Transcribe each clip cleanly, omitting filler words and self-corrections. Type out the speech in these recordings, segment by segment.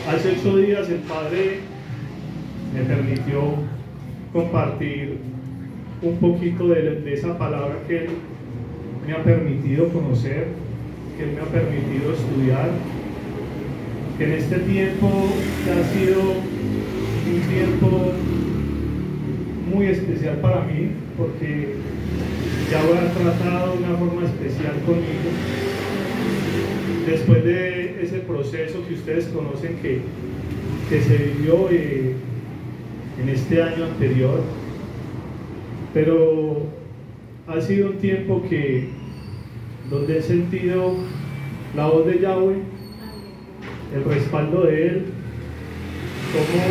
Hace 8 días el Padre me permitió compartir un poquito de esa palabra que Él me ha permitido conocer, que Él me ha permitido estudiar, que en este tiempo que ha sido un tiempo muy especial para mí, porque Yahweh ha tratado de una forma especial conmigo. Después de ese proceso que ustedes conocen que se vivió en este año anterior, pero ha sido un tiempo donde he sentido la voz de Yahweh, el respaldo de Él, cómo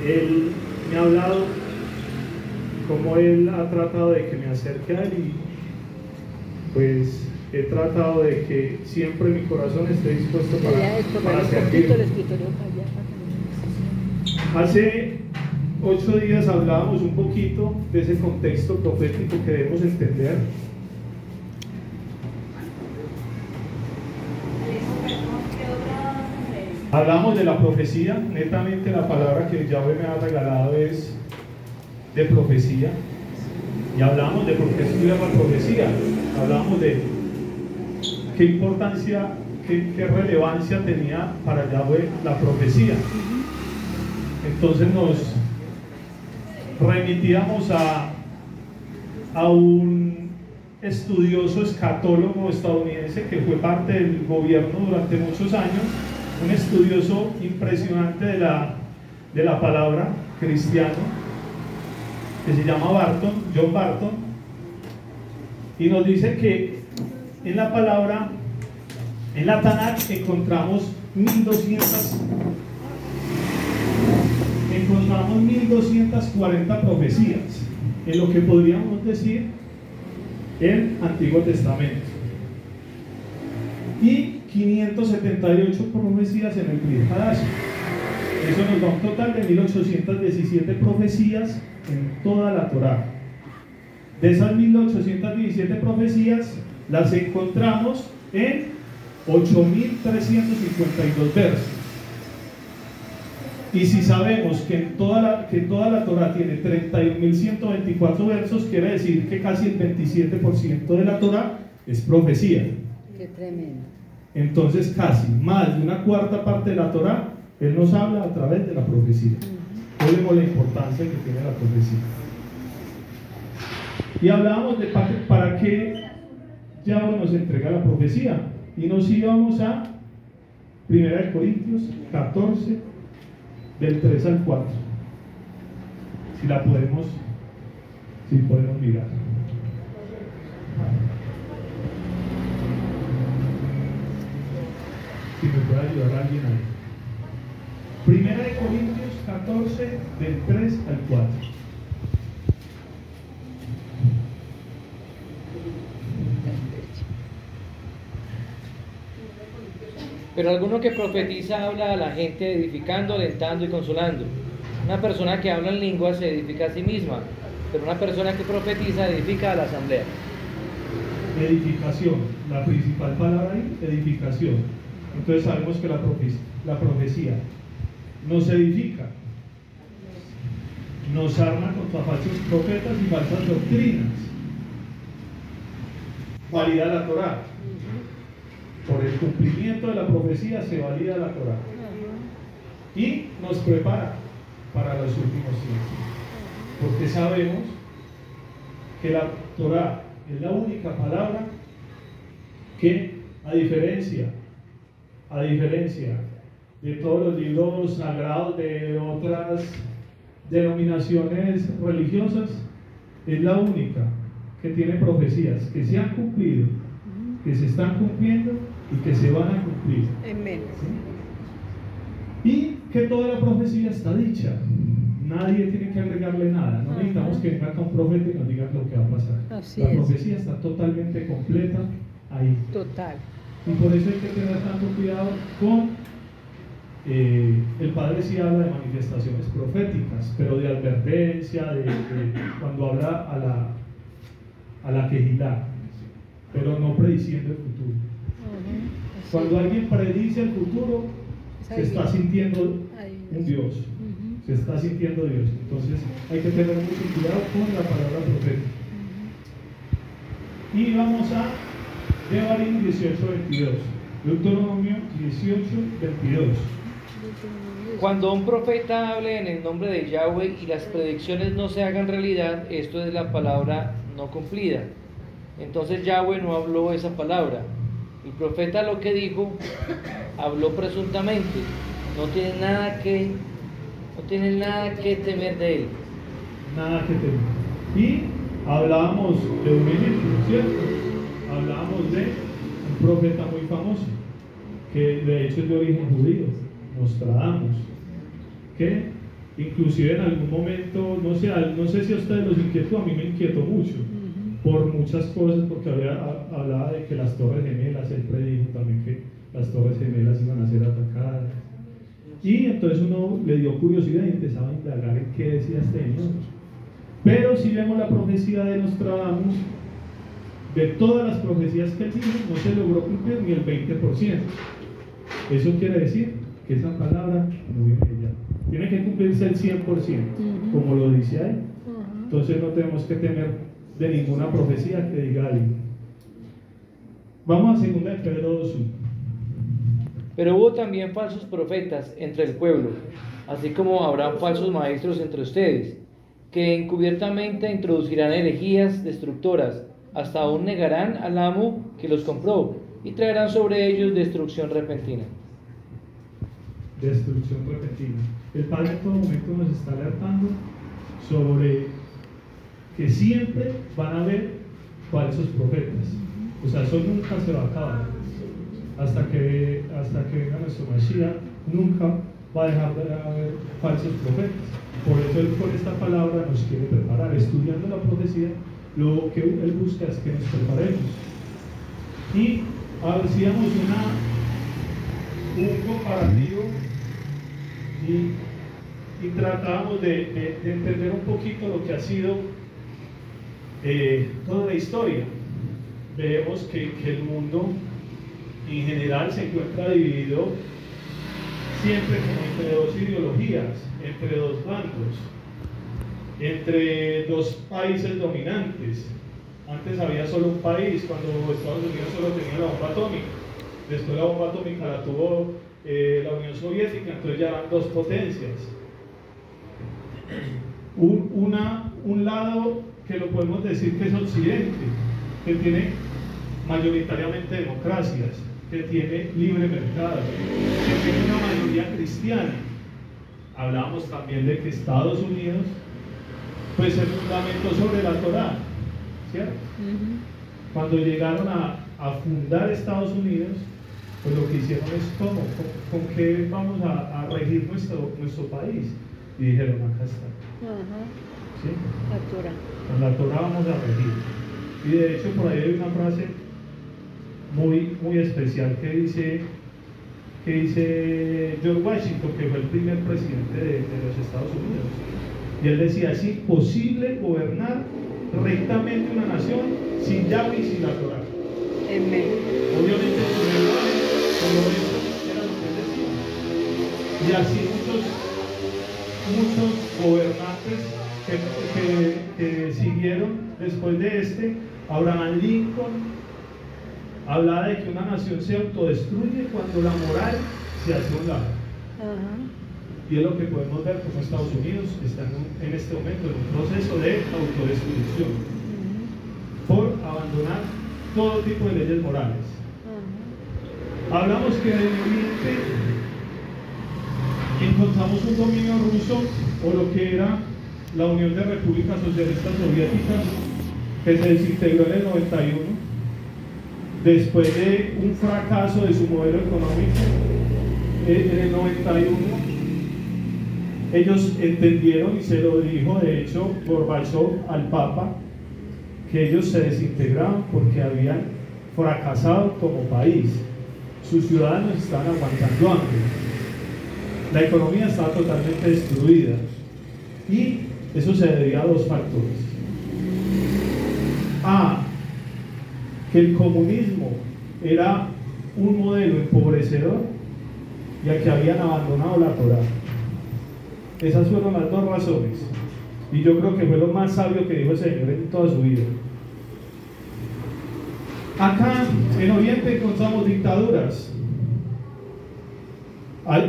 Él me ha hablado, cómo Él ha tratado de que me acerque a Él, y pues he tratado de que siempre mi corazón esté dispuesto para servir. Hace 8 días hablábamos un poquito de ese contexto profético que debemos entender. Hablamos de la profecía, netamente la palabra que Yahweh me ha regalado es de profecía, y hablamos de por qué estudiar la profecía, hablamos de qué importancia, qué relevancia tenía para Yahweh la profecía. Entonces nos remitíamos a un estudioso escatólogo estadounidense que fue parte del gobierno durante muchos años, un estudioso impresionante de la palabra cristiano, que se llama John Barton, y nos dice que en la palabra, en la Tanakh, encontramos 1240 profecías, en lo que podríamos decir el Antiguo Testamento, y 578 profecías en el Brit Hadash. Eso nos da un total de 1817 profecías en toda la Torá. De esas 1817 profecías las encontramos en 8352 versos. Y si sabemos que toda la Torá tiene 31.124 versos, quiere decir que casi el 27% de la Torá es profecía. Qué tremendo. Entonces casi más de una cuarta parte de la Torá Él nos habla a través de la profecía. Vemos la importancia que tiene la profecía. Y hablábamos de para qué Yahweh nos entrega la profecía, y nos íbamos a 1 Corintios 14 del 3 al 4, si podemos mirar. Si me puede ayudar alguien ahí. 1 Corintios 14 del 3 al 4. Pero alguno que profetiza habla a la gente edificando, alentando y consolando. Una persona que habla en lengua se edifica a sí misma, pero una persona que profetiza edifica a la asamblea. Edificación, la principal palabra ahí, edificación. Entonces sabemos que la profecía nos edifica, nos arma contra falsos profetas y falsas doctrinas, valida la Torá. Por el cumplimiento de la profecía se valida la Torá y nos prepara para los últimos tiempos, porque sabemos que la Torá es la única palabra que, a diferencia de todos los libros sagrados de otras denominaciones religiosas, es la única que tiene profecías que se han cumplido, que se están cumpliendo y que se van a cumplir. Amén. ¿Sí? Y que toda la profecía está dicha. Nadie tiene que agregarle nada. No necesitamos que venga acá un profeta y nos diga lo que va a pasar. Así la es. profecía está totalmente completa ahí. Total. Y por eso hay que tener tanto cuidado con el Padre. Sí habla de manifestaciones proféticas, pero de advertencia, cuando habla a la quejilá, pero no prediciendo el futuro. Cuando alguien predice el futuro, se está sintiendo un Dios, se está sintiendo Dios. Entonces hay que tener mucho cuidado con la palabra profética. Y vamos a Devarim 18:22. Deuteronomio 18:22. Cuando un profeta hable en el nombre de Yahweh y las predicciones no se hagan realidad, esto es la palabra no cumplida. Entonces Yahweh no habló esa palabra. El profeta lo que dijo, habló presuntamente. No tiene nada que temer de él. Nada que temer. Y hablábamos de un ejemplo, ¿cierto? Hablábamos de un profeta muy famoso, que de hecho es de origen judío, Nostradamus, que inclusive en algún momento, no sé si a ustedes los inquietó, a mí me inquietó mucho, por muchas cosas, porque hablaba de que las Torres Gemelas, él predijo también que las Torres Gemelas iban a ser atacadas, y entonces uno le dio curiosidad y empezaba a indagar en qué decía este señor. Pero si vemos la profecía de Nostradamus, de todas las profecías que él dijo, no se logró cumplir ni el 20%. Eso quiere decir que esa palabra no viene de ella. Tiene que cumplirse el 100%, como lo dice ahí. Entonces no tenemos que temer de ninguna profecía que diga algo. Vamos a 2 de Pedro 2:1. Pero hubo también falsos profetas entre el pueblo, así como habrá falsos maestros entre ustedes, que encubiertamente introducirán herejías destructoras, hasta aún negarán al amo que los compró, y traerán sobre ellos destrucción repentina. Destrucción repentina. El Padre en todo momento nos está alertando sobre que siempre van a haber falsos profetas. O sea, eso nunca se va a acabar. Hasta que venga nuestro Mashiach, nunca va a dejar de haber falsos profetas. Por eso Él con esta palabra nos quiere preparar. Estudiando la profecía, lo que Él busca es que nos preparemos. Y hacíamos un comparativo y tratábamos de entender un poquito lo que ha sido toda la historia. Vemos que el mundo en general se encuentra dividido siempre como entre dos ideologías, entre dos bandos, entre dos países dominantes. Antes había solo un país, cuando Estados Unidos solo tenía la bomba atómica. Después la bomba atómica la tuvo la Unión Soviética, entonces ya eran dos potencias. Un lado que lo podemos decir que es Occidente, que tiene mayoritariamente democracias, que tiene libre mercado, que tiene una mayoría cristiana. Hablábamos también de que Estados Unidos pues se fundamentó sobre la Torá, ¿cierto? Cuando llegaron a fundar Estados Unidos, pues lo que hicieron es ¿con qué vamos a regir nuestro país? Y dijeron, acá está. ¿Sí? La Torá. Con la Torá vamos a regir. Y de hecho por ahí hay una frase muy especial que dice George Washington, que fue el primer presidente de los Estados Unidos. Y él decía, es imposible gobernar rectamente una nación sin Yahweh y sin la Torá. Amén. Obviamente su lenguaje, todo eso era lo que él decía. Y así muchos gobernantes que siguieron después de Abraham Lincoln hablaba de que una nación se autodestruye cuando la moral se hace a un lado. Y es lo que podemos ver como Estados Unidos está en este momento en un proceso de autodestrucción por abandonar todo tipo de leyes morales. Hablamos que en el Oriente encontramos un dominio ruso, o lo que era la Unión de Repúblicas Socialistas Soviéticas, que se desintegró en el 91 después de un fracaso de su modelo económico. En el 91 ellos entendieron, y se lo dijo de hecho Gorbachov al Papa, que ellos se desintegraban porque habían fracasado como país. Sus ciudadanos estaban aguantando hambre, la economía estaba totalmente destruida, y eso se debía a dos factores: que el comunismo era un modelo empobrecedor, y a que habían abandonado la Torá. Esas fueron las dos razones, y yo creo que fue lo más sabio que dijo el Señor en toda su vida. Acá en Oriente encontramos dictaduras.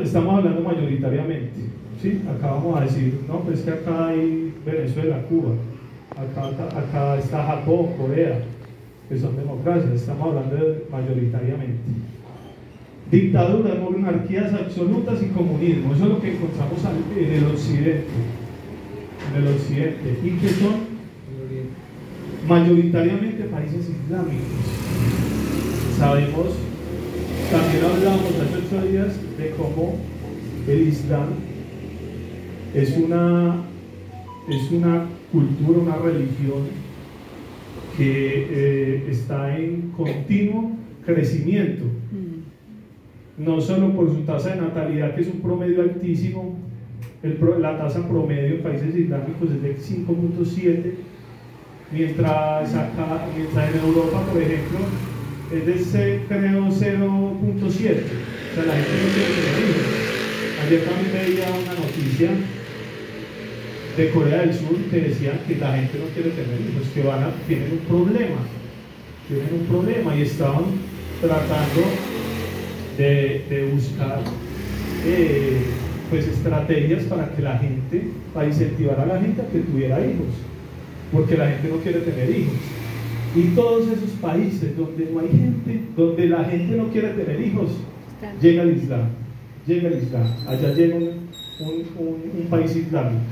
Estamos hablando mayoritariamente, ¿sí? Acá vamos a decir, no, pues que acá hay Venezuela, Cuba, acá está Japón, Corea, que son democracias. Estamos hablando mayoritariamente. Dictaduras, monarquías absolutas y comunismo, eso es lo que encontramos en el occidente, y que son mayoritariamente países islámicos. Sabemos, también hablamos hace 8 días de cómo el Islam es una cultura, una religión que está en continuo crecimiento, no solo por su tasa de natalidad, que es un promedio altísimo. La tasa promedio en países islámicos es de 5.7, mientras en Europa, por ejemplo, es de creo 0.7. O sea, la gente no quiere tener hijos. Ayer también veía una noticia de Corea del Sur que decían que la gente no quiere tener hijos, que tienen un problema, y estaban tratando de buscar pues estrategias para incentivar a la gente a que tuviera hijos, porque la gente no quiere tener hijos. Y todos esos países donde no hay gente, donde la gente no quiere tener hijos, llega el Islam. Allá llega un país islámico,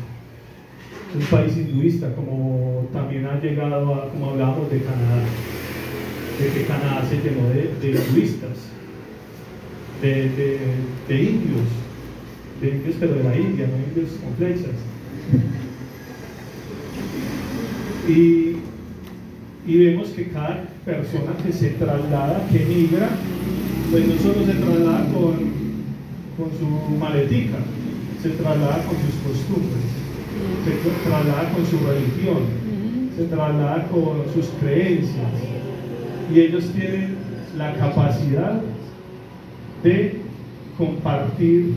un país hinduista, como también ha llegado como hablábamos de Canadá, de que Canadá se llenó de hinduistas, de indios, pero de la India, no indios con flechas. Y vemos que cada persona que se traslada, que migra, pues no solo se traslada con su maletica, se traslada con sus costumbres, se traslada con su religión, se traslada con sus creencias, y ellos tienen la capacidad de compartir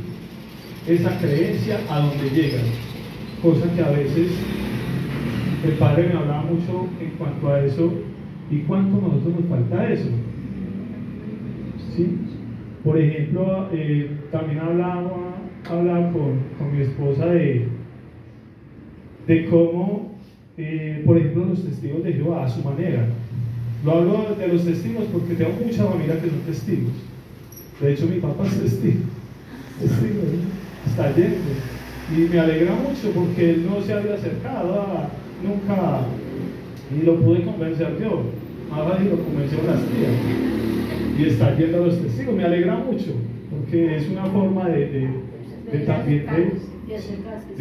esa creencia a donde llegan, cosa que a veces el padre me hablaba mucho en cuanto a eso, y cuánto a nosotros nos falta eso, ¿sí? Por ejemplo, también hablaba con mi esposa de cómo, por ejemplo, los testigos de Jehová a su manera. Lo hablo de los testigos porque tengo mucha familia que son testigos. De hecho, mi papá es testigo, está yendo, y me alegra mucho porque él no se había acercado nunca, y lo pude convencer yo, ahora sí lo convenció las tías, y está yendo a los testigos. Me alegra mucho porque es una forma de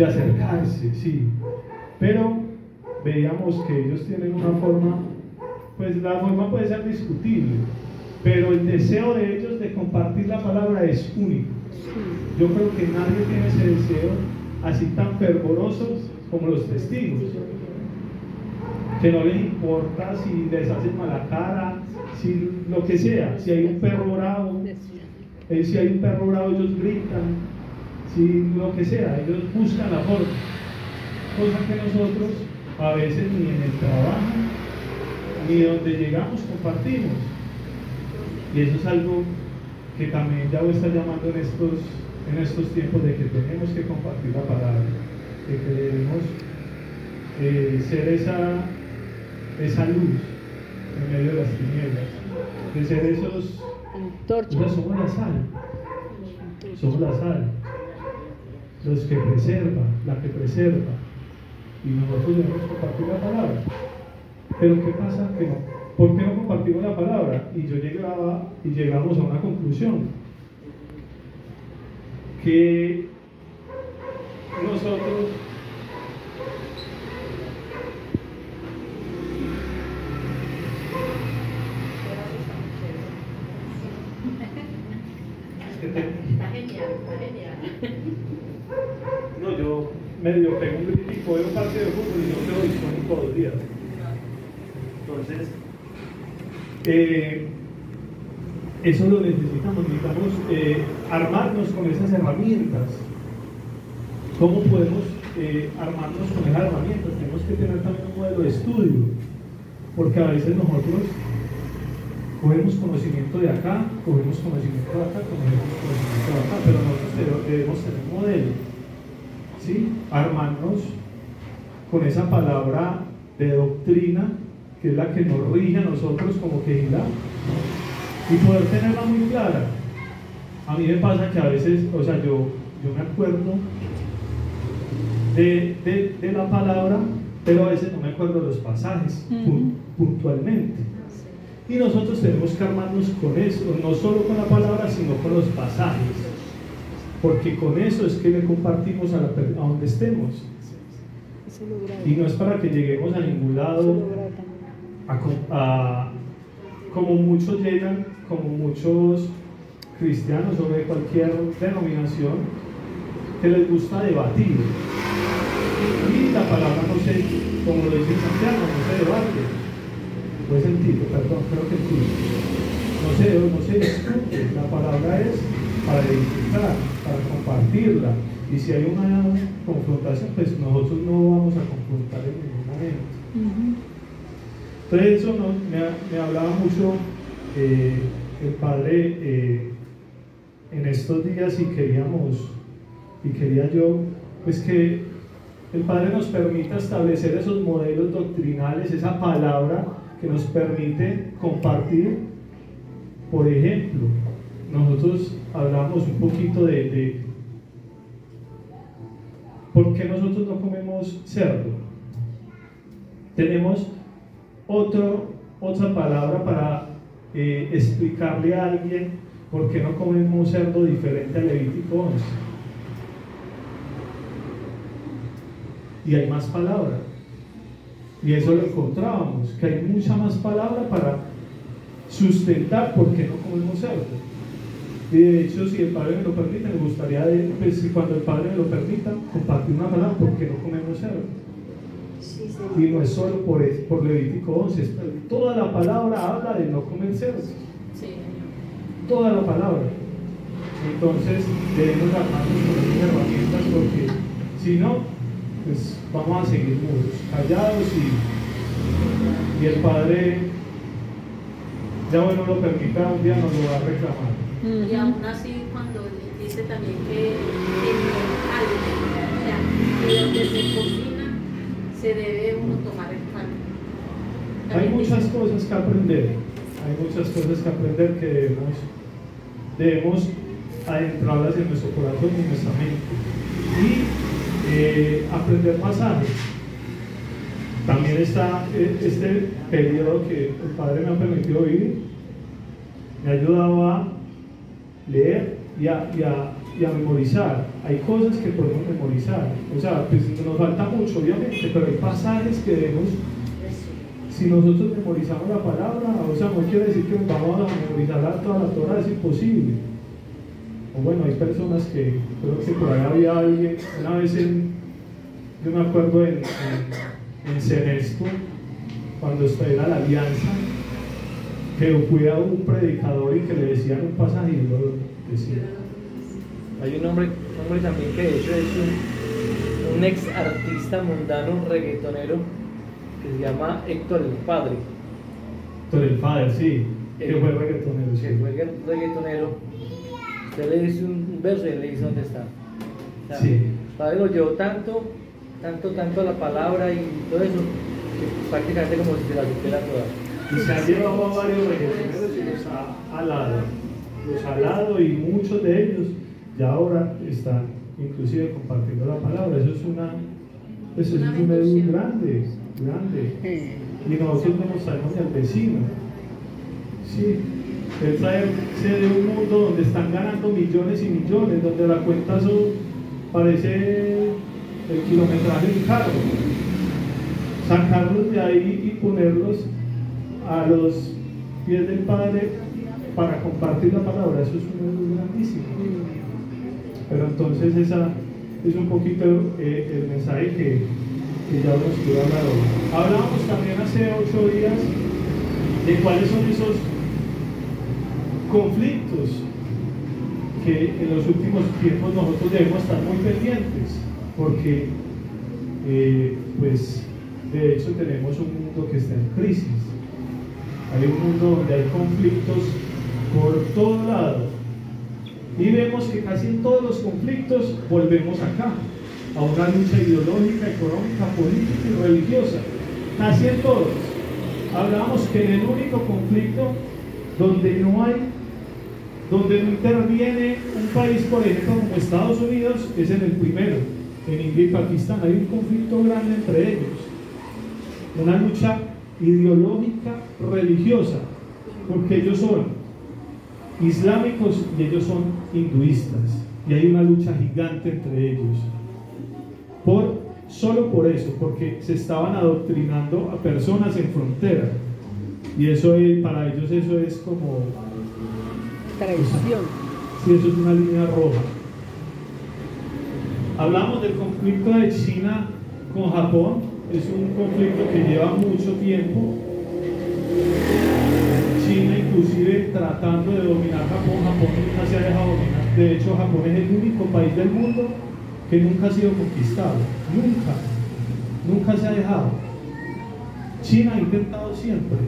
acercarse, sí. Pero veíamos que ellos tienen una forma, pues la forma puede ser discutible, pero el deseo de ellos de compartir la palabra es único. Yo creo que nadie tiene ese deseo así tan fervoroso como los testigos, que no les importa si les hacen mala cara, si lo que sea, si hay un perro bravo, ellos gritan, si lo que sea, ellos buscan la forma, cosa que nosotros a veces ni en el trabajo ni donde llegamos compartimos. Y eso es algo que también Yahweh está llamando en estos tiempos, de que tenemos que compartir la palabra, de que debemos ser esa luz en medio de las tinieblas, de ser esos antorchas. Somos la sal, los que la que preserva, y nosotros debemos compartir la palabra. Pero ¿qué pasa? ¿Por qué no compartimos la palabra? Y llegamos a una conclusión, que nosotros está genial. No, yo medio pego un gritico de un partido de fútbol y yo quedo disponible todos los días. Entonces, eso lo necesitamos armarnos con esas herramientas. ¿Cómo podemos armarnos con esas herramientas? Tenemos que tener también un modelo de estudio, porque a veces nosotros cogemos conocimiento de acá, cogemos conocimiento de acá, cogemos conocimiento de acá, pero nosotros debemos tener un modelo, ¿sí? Armarnos con esa palabra de doctrina, que es la que nos rige a nosotros como que y poder tenerla muy clara. A mí me pasa que a veces, o sea, yo me acuerdo de la palabra, pero a veces no me acuerdo de los pasajes puntualmente. Y nosotros tenemos que armarnos con eso, no solo con la palabra, sino con los pasajes, porque con eso es que le compartimos a donde estemos. Y no es para que lleguemos a ningún lado como muchos llegan, como muchos cristianos o de cualquier denominación, que les gusta debatir. Y la palabra no se, como lo dice Santiago, no se debate. Puede sentirlo, perdón, creo que sí. No se discute. La palabra es para edificar, para compartirla. Y si hay una confrontación, pues nosotros no vamos a confrontar en ningún momento. Entonces eso me hablaba mucho el Padre en estos días, y quería yo, pues que el Padre nos permita establecer esos modelos doctrinales, esa palabra que nos permite compartir. Por ejemplo, nosotros hablamos un poquito de por qué nosotros no comemos cerdo. Tenemos otra palabra para explicarle a alguien por qué no comemos cerdo diferente a Levítico 11. Y hay más palabras. Y eso lo encontrábamos, que hay mucha más palabra para sustentar por qué no comemos cerdo. Y de hecho, si el Padre me lo permite, me gustaría, pues, cuando el Padre me lo permita, compartir una palabra por qué no comemos cerdo. Y no es solo por Levítico 11, toda la palabra habla de no comer cerdo. Toda la palabra. Entonces debemos armarnos con esas herramientas, porque si no, pues vamos a seguir mudos, callados, y el Padre, ya bueno lo permita, un día nos lo va a reclamar. Y aún así, cuando dice también que en el caldo, o sea, que lo que se cocina se debe uno tomar el caldo. Hay muchas cosas que aprender, que debemos adentrarlas en nuestro corazón y en nuestra mente, y aprender pasajes. También está este periodo que el Padre me ha permitido vivir, me ha ayudado a leer y a memorizar. Hay cosas que podemos memorizar, o sea, pues nos falta mucho obviamente, pero hay pasajes que debemos. Si nosotros memorizamos la palabra, o sea, no quiere decir que vamos a memorizar toda la Torah, es imposible. O bueno, hay personas que, creo que por ahí había alguien, una vez yo me acuerdo en Cenesco, cuando era la alianza, que fui a un predicador y que le decían un pasaje y lo decía. Hay un hombre también que de hecho es un ex artista mundano, reggaetonero, que se llama Héctor el Padre. Héctor el Padre, sí, que fue reggaetonero. Sí. Que fue reggaetonero. Usted le dice un verso y él le dice dónde está. O sea, sí. El Padre lo llevó tanto a la palabra y todo eso, que prácticamente como si se la supiera toda. Y se ha llevado a varios reggaetoneros y los ha alado, y muchos de ellos ya ahora están inclusive compartiendo la palabra. Eso es un medio grande. Y nosotros no nos sabemos ni al vecino. Sí, es traerse de un mundo donde están ganando millones y millones, donde la cuenta parece el kilometraje de un carro. Sacarlos de ahí y ponerlos a los pies del Padre para compartir la palabra, eso es un grandísimo. Pero entonces esa es un poquito el mensaje que ya nos quiero hablar hoy. Hablábamos también hace 8 días de cuáles son esos conflictos que en los últimos tiempos nosotros debemos estar muy pendientes, porque pues de hecho tenemos un mundo que está en crisis. Hay un mundo donde hay conflictos por todo lado, y vemos que casi en todos los conflictos volvemos acá, a una lucha ideológica, económica, política y religiosa, casi en todos. Hablábamos que en el único conflicto donde no interviene un país, por ejemplo, como Estados Unidos, es en el primero, en India y Pakistán. Hay un conflicto grande entre ellos, una lucha ideológica, religiosa, porque ellos son islámicos y ellos son hinduistas, y hay una lucha gigante entre ellos, solo por eso, porque se estaban adoctrinando a personas en frontera, y eso para ellos eso es como traición. Sí, eso es una línea roja. Hablamos del conflicto de China con Japón. Es un conflicto que lleva mucho tiempo. China inclusive tratando de dominar Japón nunca se ha dejado dominar. De hecho, Japón es el único país del mundo que nunca ha sido conquistado. Nunca se ha dejado. China ha intentado siempre.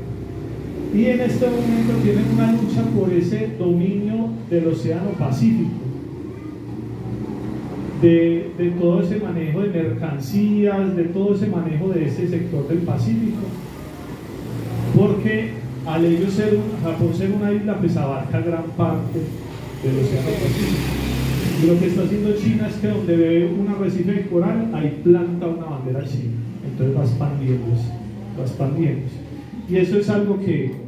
Y en este momento tienen una lucha por ese dominio del Océano Pacífico, de todo ese manejo de mercancías, de todo ese manejo de ese sector del Pacífico, porque al ellos Japón ser una isla, pues abarca gran parte del Océano Pacífico. Y lo que está haciendo China es que donde ve un arrecife de coral, ahí planta una bandera china, entonces va expandiéndose. Y eso es algo que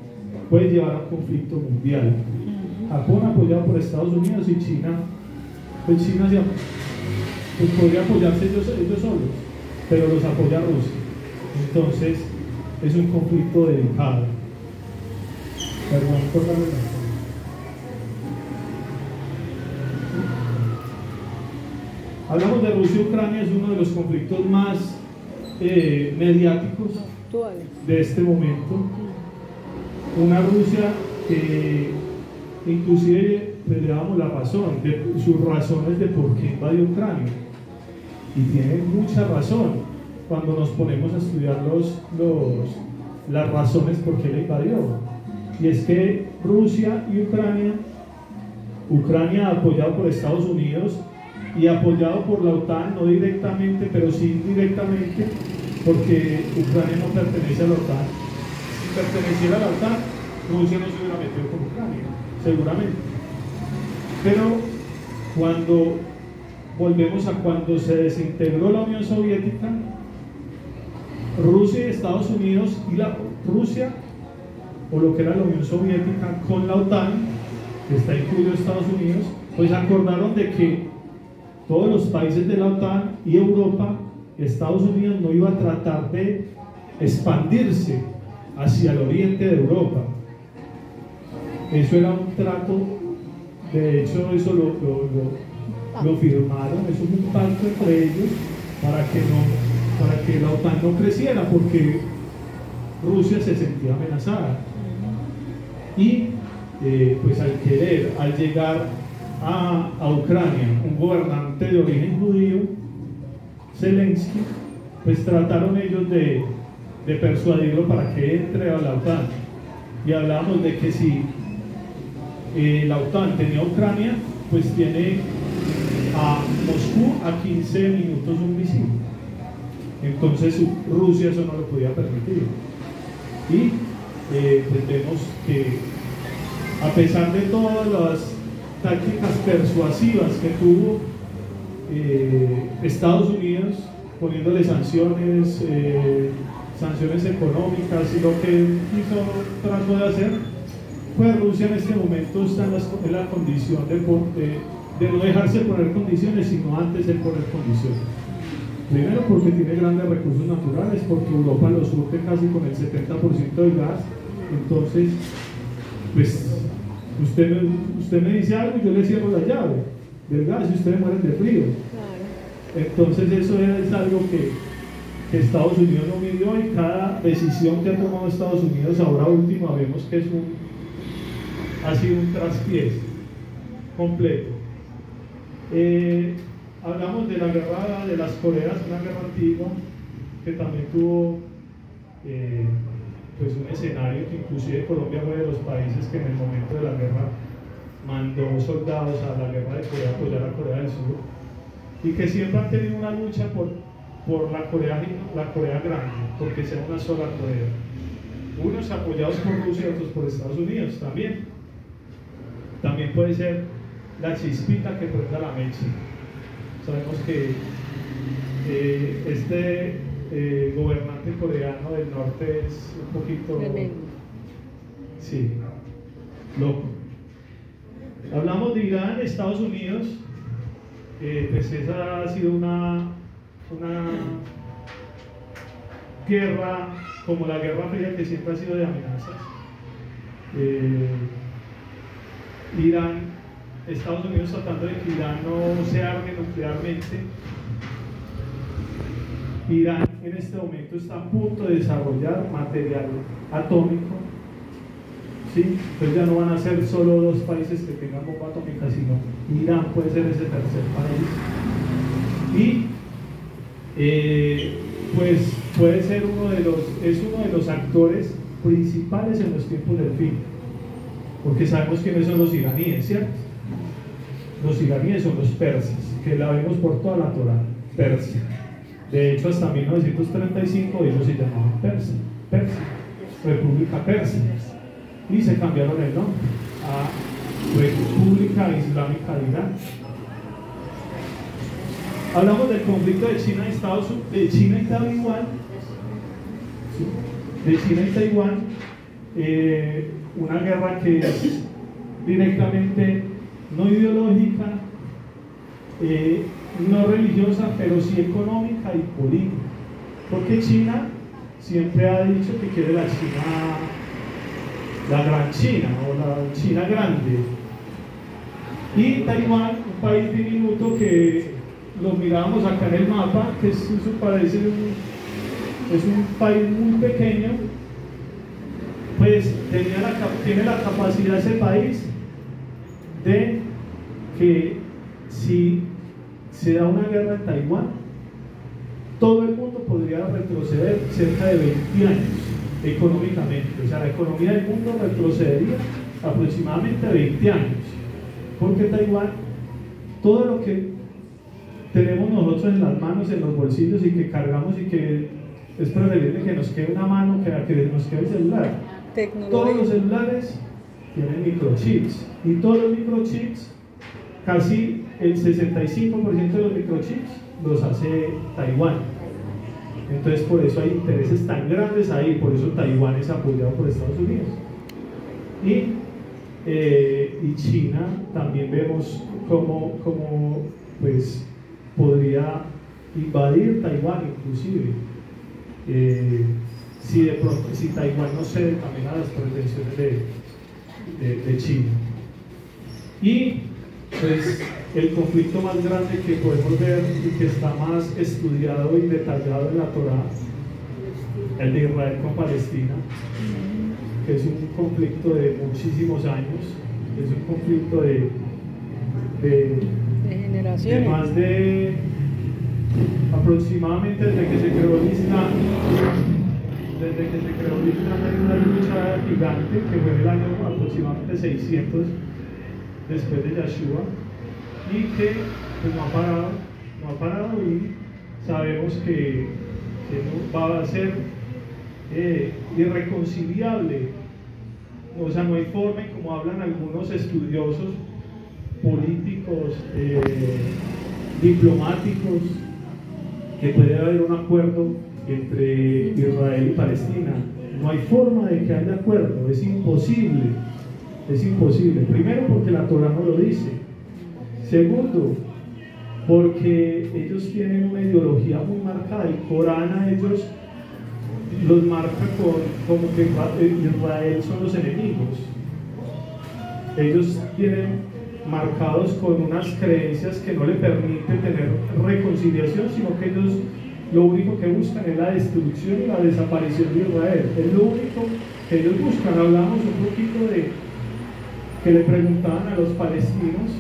puede llevar a un conflicto mundial. Japón apoyado por Estados Unidos, y China, pues China pues podría apoyarse ellos solos, pero los apoya Rusia. Entonces es un conflicto delicado. Perdón por la verdad. Hablamos de Rusia y Ucrania, es uno de los conflictos más mediáticos de este momento. Una Rusia que inclusive pues, le damos la razón de sus razones de por qué invadió Ucrania, y tiene mucha razón cuando nos ponemos a estudiar las razones por qué le invadió. Y es que Rusia y Ucrania apoyado por Estados Unidos y apoyado por la OTAN, no directamente pero sí indirectamente, porque Ucrania no pertenece a la OTAN. Si perteneciera a la OTAN, Rusia no se hubiera metido con Ucrania, seguramente. Pero cuando volvemos a cuando se desintegró la Unión Soviética, Rusia y Estados Unidos, y Rusia, o lo que era la Unión Soviética, con la OTAN, que está incluido Estados Unidos, pues acordaron de que todos los países de la OTAN y Europa, Estados Unidos no iba a tratar de expandirse hacia el oriente de Europa. Eso era un trato, de hecho eso lo firmaron, eso es un pacto entre ellos para que la OTAN no creciera, porque Rusia se sentía amenazada. Y pues al llegar a Ucrania un gobernante de origen judío, Zelensky, pues trataron ellos de persuadirlo para que entre a la OTAN. Y hablamos de que si la OTAN tenía Ucrania, pues tiene a Moscú a 15 minutos un misil. Entonces Rusia eso no lo podía permitir. Y pues vemos que a pesar de todas las tácticas persuasivas que tuvo Estados Unidos, poniéndole sanciones económicas y lo que trató de hacer, pues Rusia en este momento está en la condición de no dejarse poner condiciones, sino antes de poner condiciones. Primero porque tiene grandes recursos naturales, porque Europa lo surte casi con el 70% del gas. Entonces, pues usted me dice algo y yo le cierro la llave del gas y ustedes mueren de frío. Entonces eso es algo que Estados Unidos no midió, y cada decisión que ha tomado Estados Unidos ahora último vemos que ha sido un traspiés completo. Hablamos de la guerra de las Coreas, una guerra antigua que también tuvo pues un escenario que inclusive Colombia fue de los países que en el momento de la guerra mandó soldados a la guerra de Corea a apoyar a Corea del Sur, y que siempre han tenido una lucha por la Corea grande, porque sea una sola Corea, unos apoyados por Rusia, otros por Estados Unidos. También puede ser la chispita que prenda la mecha. Sabemos que este gobernante coreano del norte es un poquito, sí, loco. Hablamos de Irán, Estados Unidos, pues esa ha sido una guerra como la Guerra Fría, que siempre ha sido de amenazas. Irán, Estados Unidos tratando de que Irán no se arme nuclearmente. Irán en este momento está a punto de desarrollar material atómico, ¿sí? Entonces ya no van a ser solo dos países que tengan bomba atómica, sino Irán puede ser ese tercer país. Y pues puede ser uno de los actores principales en los tiempos del fin, porque sabemos quiénes son los iraníes, ¿cierto? Los iraníes son los persas, que la vemos por toda la Torá, Persia. De hecho, hasta 1935 ellos se llamaban Persia, República Persia, y se cambiaron el nombre a República Islámica de Irán. Hablamos del conflicto de China y Taiwán. De China y Taiwán, una guerra que es directamente no ideológica, no religiosa, pero sí económica y política, porque China siempre ha dicho que quiere la gran China, o la China grande, y Taiwán, un país diminuto que lo mirábamos acá en el mapa, que es un país muy pequeño, pues tiene la capacidad ese país de que si se da una guerra en Taiwán, todo el mundo podría retroceder cerca de 20 años económicamente. O sea, la economía del mundo retrocedería aproximadamente 20 años, porque Taiwán, todo lo que tenemos nosotros en las manos, en los bolsillos, y que cargamos, y que es preferible que nos quede una mano que nos quede el celular. Todos los celulares tienen microchips, y todos los microchips, casi el 65% de los microchips los hace Taiwán. Entonces por eso hay intereses tan grandes ahí, por eso Taiwán es apoyado por Estados Unidos. Y China también vemos cómo pues podría invadir Taiwán inclusive, si Taiwán no cede también a las pretensiones de China. Y pues el conflicto más grande que podemos ver y que está más estudiado y detallado en la Torá, el de Israel con Palestina, que es un conflicto de muchísimos años, es un conflicto de generaciones, de más de aproximadamente desde que se creó el Islam. Hay una lucha gigante que fue en el año aproximadamente 600 después de Yahshua, y que pues no ha parado, y sabemos que no va a ser irreconciliable. O sea, no hay forma, y como hablan algunos estudiosos políticos, diplomáticos, que puede haber un acuerdo entre Israel y Palestina. No hay forma de que haya acuerdo, es imposible. Es imposible. Primero, porque la Torá no lo dice. Segundo, porque ellos tienen una ideología muy marcada. El Corán a ellos los marca como que Israel son los enemigos. Ellos tienen marcados con unas creencias que no le permiten tener reconciliación, sino que ellos lo único que buscan es la destrucción y la desaparición de Israel. Es lo único que ellos buscan. Hablamos un poquito de que le preguntaban a los palestinos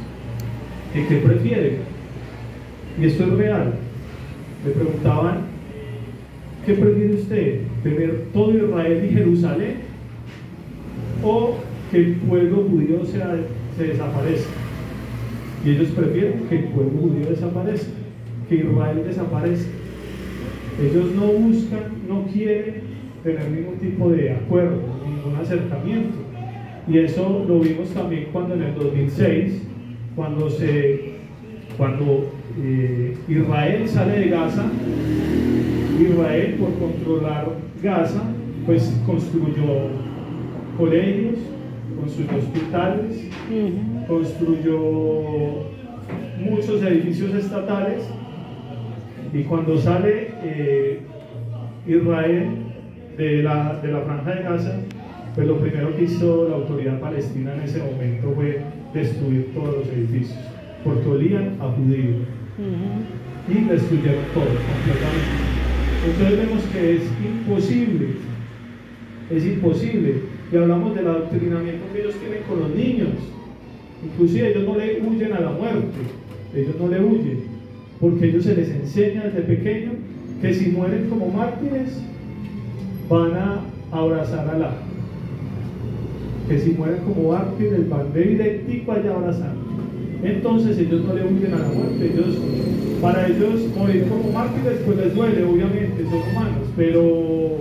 ¿qué prefiere? Y esto es real. Le preguntaban, ¿qué prefiere usted? ¿Tener todo Israel y Jerusalén? ¿O que el pueblo judío se desaparezca? Y ellos prefieren que el pueblo judío desaparezca, que Israel desaparezca. Ellos no buscan, no quieren tener ningún tipo de acuerdo, ningún acercamiento. Y eso lo vimos también cuando en el 2006, cuando Israel sale de Gaza. Israel, por controlar Gaza, pues construyó colegios, construyó hospitales, construyó muchos edificios estatales. Y cuando sale Israel de la franja de Gaza, pues lo primero que hizo la autoridad palestina en ese momento fue destruir todos los edificios, porque olían a judíos. Y destruyeron todo completamente. Entonces vemos que es imposible. Y hablamos del adoctrinamiento que ellos tienen con los niños. Inclusive ellos no le huyen a la muerte, ellos no le huyen, porque ellos se les enseña desde pequeño que si mueren como mártires van a abrazar a Alá, que si mueren como mártires van de directico allá a abrazar. Entonces ellos no le huyen a la muerte. Para ellos morir como mártires pues les duele, obviamente, son humanos, pero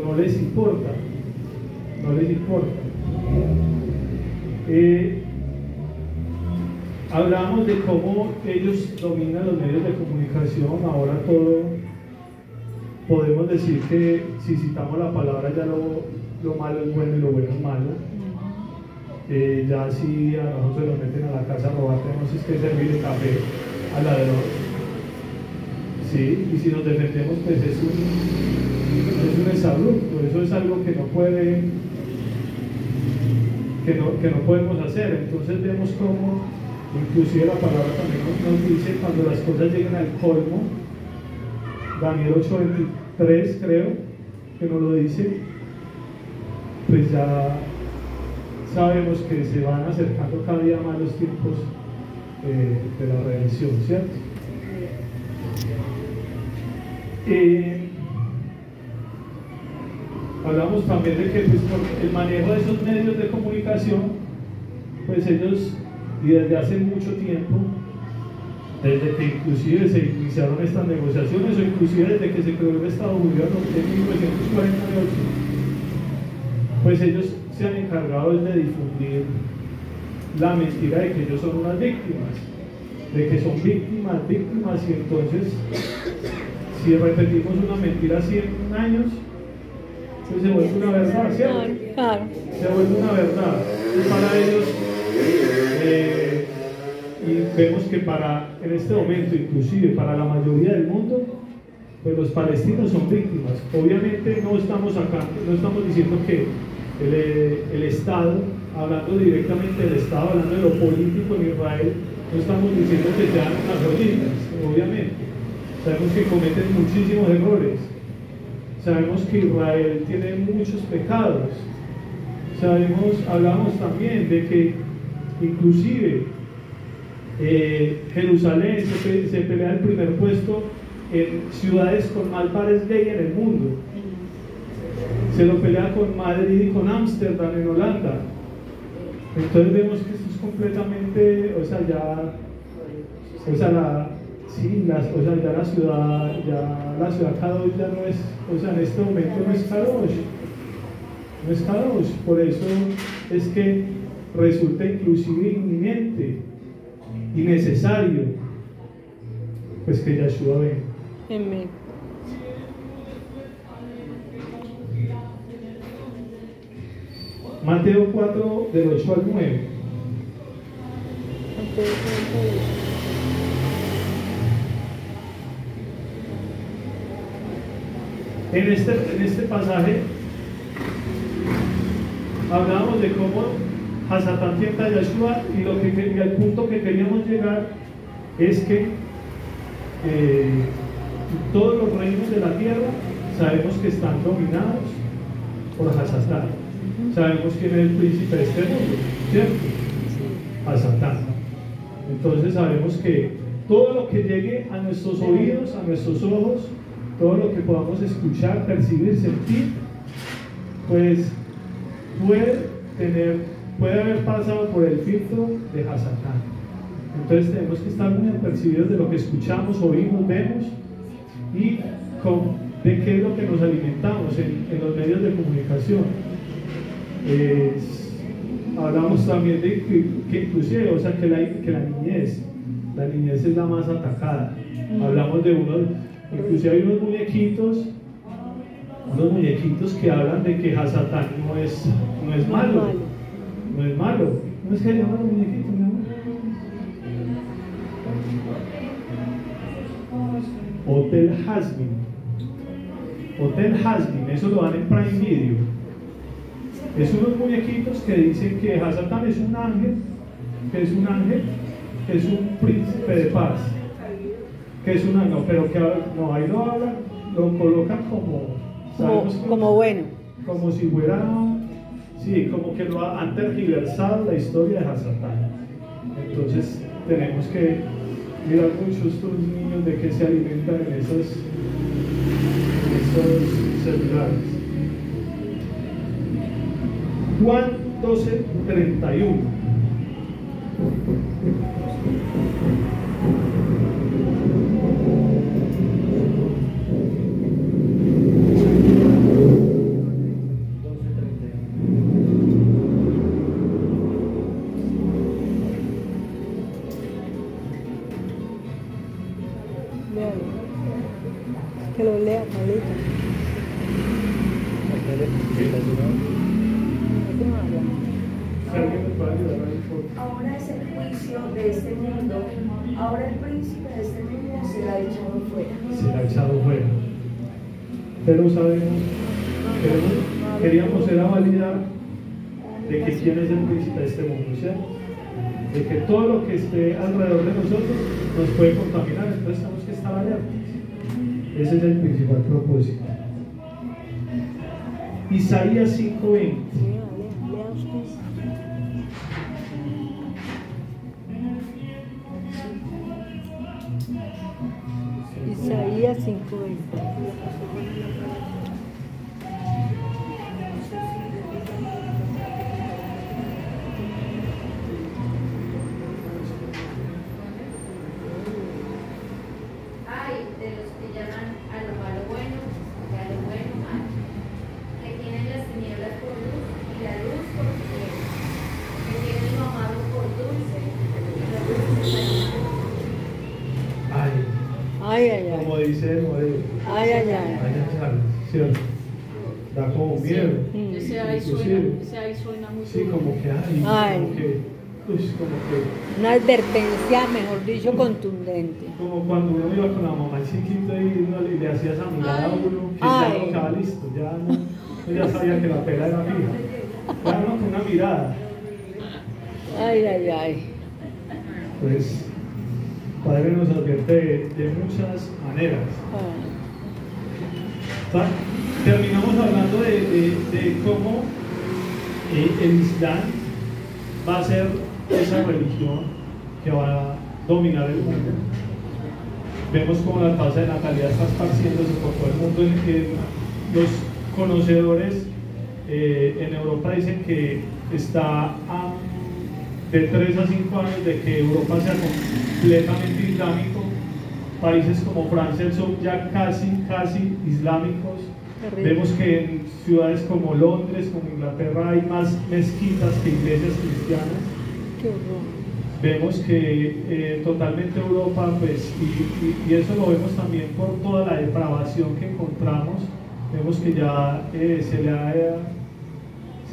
no les importa, hablamos de cómo ellos dominan los medios de comunicación. Ahora todo podemos decir que si citamos la palabra ya lo malo es bueno y lo bueno es malo. Ya si a nosotros nos meten a la casa a robar, tenemos que servir el café al ladrón. Sí, y si nos defendemos, pues es un exabrupto. Eso es algo que no podemos hacer. Entonces vemos cómo, inclusive la palabra también nos dice, cuando las cosas lleguen al colmo, Daniel 8:23 creo que nos lo dice, pues ya sabemos que se van acercando cada día más los tiempos de la redención, ¿cierto? Hablamos también de que pues, por el manejo de esos medios de comunicación, pues ellos, y desde hace mucho tiempo, desde que inclusive se iniciaron estas negociaciones, o inclusive desde que se creó el Estado judío en 1948, pues ellos se han encargado de difundir la mentira de que ellos son unas víctimas, de que son víctimas, y entonces si repetimos una mentira 100 años, pues se vuelve una verdad, ¿cierto? Claro. Se vuelve una verdad. Y para ellos, y vemos que en este momento, inclusive para la mayoría del mundo, pues los palestinos son víctimas. Obviamente no estamos diciendo que el Estado, hablando directamente del Estado, hablando de lo político en Israel, no estamos diciendo que sean unas joyitas, obviamente. Sabemos que cometen muchísimos errores. Sabemos que Israel tiene muchos pecados. Hablamos también de que inclusive Jerusalén se pelea el primer puesto en ciudades con más bares gay en el mundo. Se lo pelea con Madrid y con Ámsterdam en Holanda. Entonces vemos que esto es completamente, la ciudad Kadosh ya no es, en este momento no es Kadosh, por eso es que resulta inclusive inminente y necesario, pues que Yahshua venga. Amén. Mateo 4, del 8 al 9. En este pasaje hablábamos de cómo Hasatán tienta a Yahshua, y al punto que queríamos llegar es que todos los reinos de la tierra sabemos que están dominados por Hasatán. Sabemos quién es el príncipe de este mundo, ¿cierto? Hasatán. Entonces sabemos que todo lo que llegue a nuestros oídos, a nuestros ojos, todo lo que podamos escuchar, percibir, sentir, pues puede haber pasado por el filtro de Hasatán. Entonces tenemos que estar muy apercibidos de lo que escuchamos, oímos, vemos y de qué es lo que nos alimentamos en los medios de comunicación. Hablamos también de que inclusive, o sea, que la niñez es la más atacada. Hablamos de inclusive hay unos muñequitos que hablan de que Hasatán no es malo. No es malo. ¿Cómo es que se llaman los muñequitos, mi amor? Hotel Hasbin, eso lo dan en Prime Video. Es unos muñequitos que dicen que Hasatán es un ángel, que es un príncipe de paz, que es un ángel, pero que no, ahí lo colocan como bueno, como si fuera, sí, como que lo han tergiversado la historia de Hasatán. Entonces tenemos que mirar mucho estos niños de que se alimentan en esos celulares. Juan 12:31. Que lo lea, Pablito. Ahora es el juicio de este mundo. Ahora el príncipe de este mundo será echado fuera. Será echado fuera. Pero sabemos, queríamos validar de que quién es el príncipe de este mundo, ¿cierto? De que todo lo que esté alrededor de nosotros nos puede contaminar, entonces tenemos que estar alertas. Ese es el principal propósito. Isaías 5:20. Isaías 5:20. Como dice el modelo. ¿Cierto? Da como miedo. Ese ahí suena muy sí, como que una advertencia, mejor dicho, contundente. Como cuando uno iba con la mamá chiquito y le hacía esa mirada a uno, que ya no quedaba listo, ya sabía que la pela era fija. Ya uno con una mirada. Pues Padre nos advierte de muchas maneras. Terminamos hablando de cómo el Islam va a ser esa religión que va a dominar el mundo. Vemos cómo la tasa de natalidad está esparciéndose por todo el mundo. Los conocedores en Europa dicen que está de 3 a 5 años de que Europa sea completamente islámico. Países como Francia son ya casi islámicos. Vemos que en ciudades como Londres, como Inglaterra, hay más mezquitas que iglesias cristianas. Vemos que totalmente Europa, pues, y eso lo vemos también por toda la depravación que encontramos. Vemos que ya se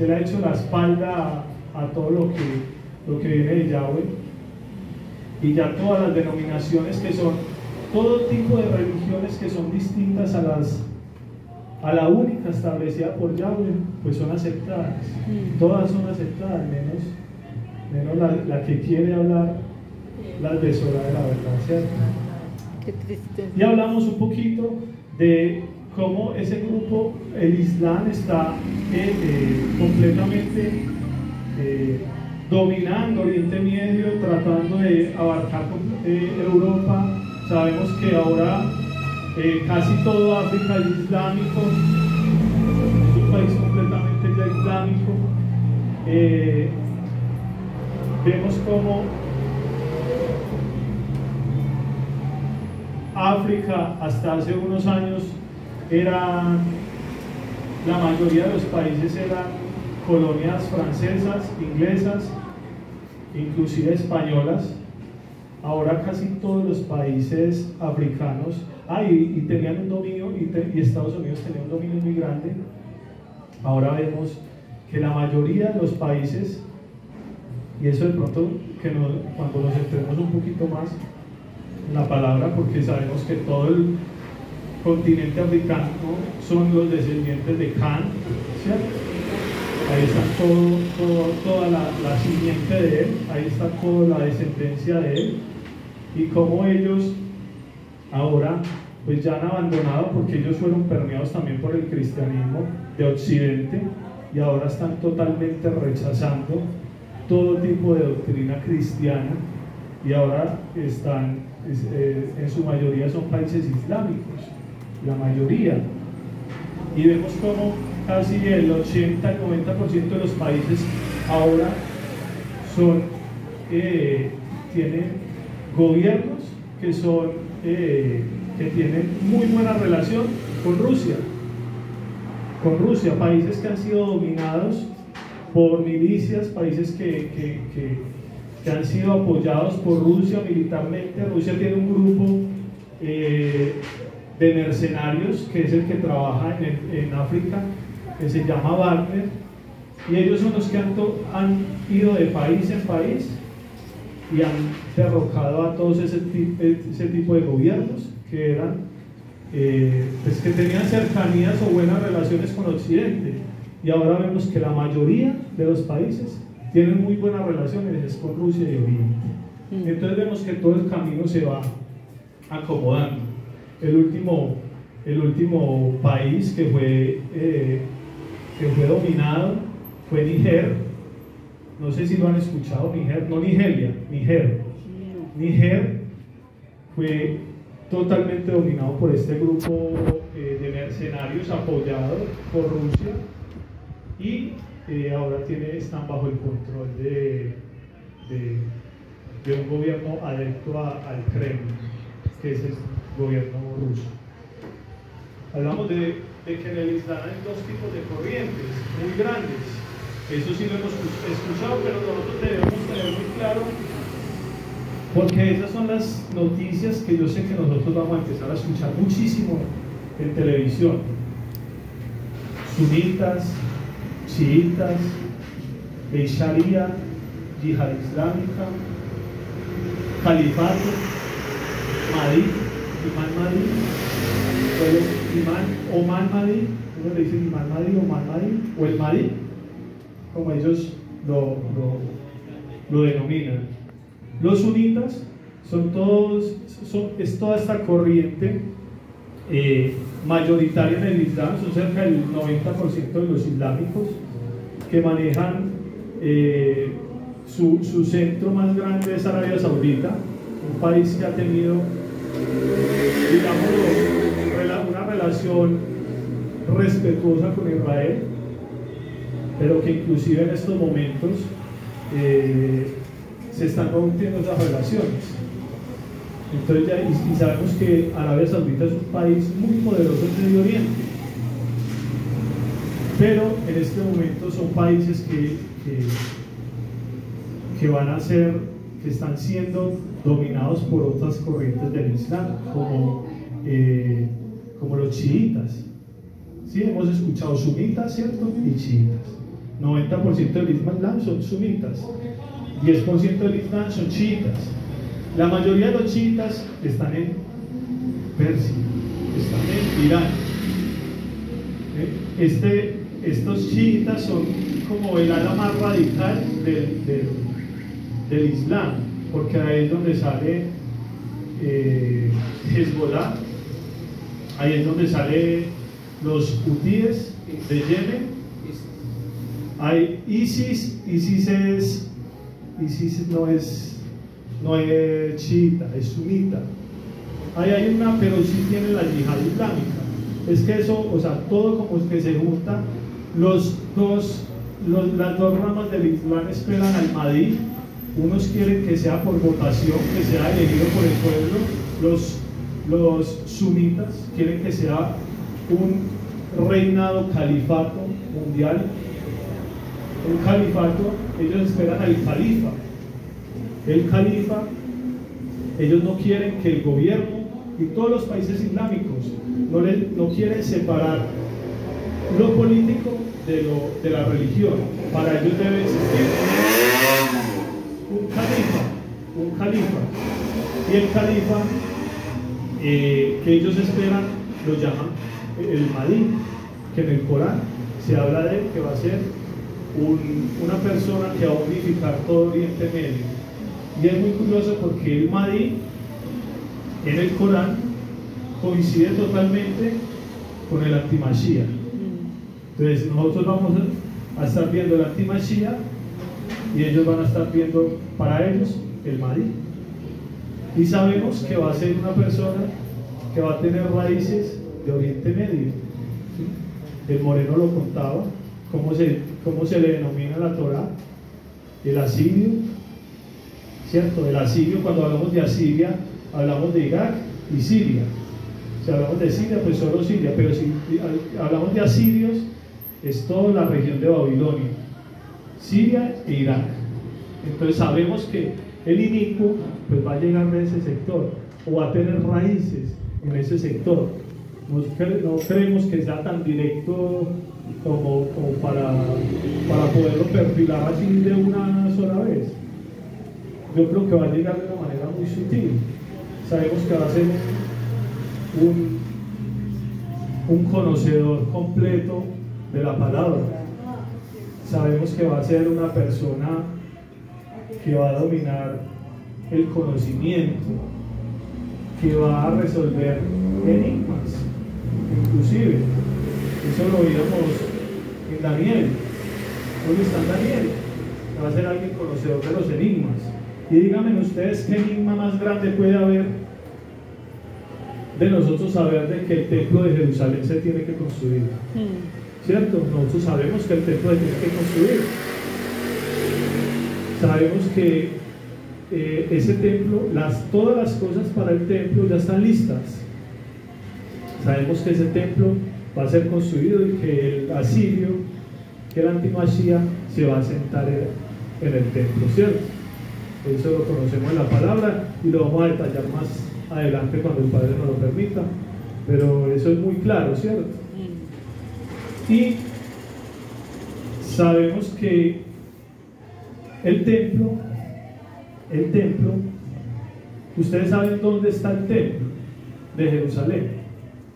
le ha hecho la espalda a todo lo que viene de Yahweh, y ya todas las denominaciones que son, todo tipo de religiones que son distintas a la única establecida por Yahweh, pues son aceptadas. Todas son aceptadas, menos la que quiere hablar las deshoras de la verdad, ¿cierto? Qué triste. Y hablamos un poquito de cómo ese grupo, el Islam, está completamente dominando Oriente Medio, tratando de abarcar Europa. Sabemos que ahora casi todo África es islámico, es un país completamente ya islámico. Vemos como África hasta hace unos años la mayoría de los países eran colonias francesas, inglesas, inclusive españolas. Ahora casi todos los países africanos, y tenían un dominio, y Estados Unidos tenía un dominio muy grande. Ahora vemos que la mayoría de los países, y eso de pronto cuando nos entremos un poquito más en la palabra, porque sabemos que todo el continente africano son los descendientes de Can, ¿cierto? Ahí está toda la simiente de él, ahí está toda la descendencia de él, y como ellos ahora pues ya han abandonado, porque ellos fueron permeados también por el cristianismo de Occidente, y ahora están totalmente rechazando todo tipo de doctrina cristiana, y ahora están, en su mayoría son países islámicos, la mayoría, y vemos como casi el 80-90% de los países ahora tienen gobiernos que tienen muy buena relación con Rusia, países que han sido dominados por milicias, países que han sido apoyados por Rusia militarmente. Rusia tiene un grupo de mercenarios que es el que trabaja en África, que se llama Wagner, y ellos son los que han ido de país en país y han derrocado a todos ese tipo de gobiernos que eran pues que tenían cercanías o buenas relaciones con Occidente, y ahora vemos que la mayoría de los países tienen muy buenas relaciones con Rusia y Oriente. Entonces vemos que todo el camino se va acomodando. El último país que fue dominado fue Níger. No sé si lo han escuchado. Nigeria. Níger fue totalmente dominado por este grupo de mercenarios apoyado por Rusia, y ahora están bajo el control de un gobierno adepto al Kremlin, que es el gobierno ruso. Hablamos de que en el Islam hay dos tipos de corrientes muy grandes. Eso sí lo hemos escuchado, pero nosotros debemos tener muy claro, porque esas son las noticias que yo sé que nosotros vamos a empezar a escuchar muchísimo en televisión. Sunitas, chiitas, ley sharia, yihad islámica, califato, Mahdi, imán Mahdi, Oman Mahdi, uno le dice imán Mahdi, Oman Mahdi, o el Mahdi, como ellos lo denominan. Los sunitas es toda esta corriente mayoritaria en el Islam, son cerca del 90% de los islámicos, que manejan su centro más grande es Arabia Saudita, un país que ha tenido, digamos, una relación respetuosa con Israel, pero que inclusive en estos momentos se están rompiendo esas relaciones. Entonces y sabemos que Arabia Saudita es un país muy poderoso en Medio Oriente, pero en este momento son países que están siendo dominados por otras corrientes del Islam, como los chiitas. Sí, hemos escuchado sunitas, ¿cierto? Y chiitas. 90% del Islam son sunitas, 10% del Islam son chiitas. La mayoría de los chiitas están en Persia, están en Irán. Estos chiitas son como el ala más radical del Islam, porque ahí es donde sale Hezbollah, ahí es donde salen los hutíes de Yemen, hay ISIS es ISIS no es chiita, es sunita. Ahí hay una, pero sí tiene la yihad islámica. Es que eso, o sea, todo como que se junta. Las dos ramas del Islam esperan al Mahdi. Unos quieren que sea por votación, que sea elegido por el pueblo. Los sunitas quieren que sea un reinado califato mundial. Un califato, ellos esperan al califa. El califa, ellos no quieren que el gobierno y todos los países islámicos no quieren separar lo político de la religión. Para ellos debe existir un califa. Y el califa que ellos esperan lo llaman el Mahdi, que en el Corán se habla de él, que va a ser una persona que va a unificar todo Oriente Medio. Y es muy curioso porque el Mahdi en el Corán coincide totalmente con el anti-Mashiach. Entonces nosotros vamos a estar viendo el anti-Mashiach y ellos van a estar viendo para ellos el Mahdi. Y sabemos que va a ser una persona que va a tener raíces de Oriente Medio. ¿Sí? El Moreno lo contaba, cómo se le denomina la Torá, el asirio, ¿cierto? El asirio, cuando hablamos de Asiria, hablamos de Irak y Siria. Si hablamos de Siria, pues solo Siria, pero si hablamos de asirios, es toda la región de Babilonia, Siria e Irak. Entonces sabemos que el inicuo pues va a llegar de ese sector, o va a tener raíces en ese sector. No creemos que sea tan directo como para poderlo perfilar así de una sola vez. Yo creo que va a llegar de una manera muy sutil. Sabemos que va a ser un conocedor completo de la palabra. Sabemos que va a ser una persona que va a dominar el conocimiento, que va a resolver enigmas, inclusive. Eso lo vimos en Daniel. ¿Dónde está Daniel? Va a ser alguien conocedor de los enigmas. Y díganme ustedes qué enigma más grande puede haber de nosotros saber de que el templo de Jerusalén se tiene que construir. ¿Cierto? Nosotros sabemos que el templo se tiene que construir. Sabemos que ese templo, todas las cosas para el templo ya están listas. Sabemos que ese templo va a ser construido y que el asirio, que el anti-Mashiach, se va a sentar en el templo, ¿cierto? Eso lo conocemos en la palabra y lo vamos a detallar más adelante cuando el Padre nos lo permita, pero eso es muy claro, ¿cierto? Y sabemos que el templo, ustedes saben dónde está el templo de Jerusalén,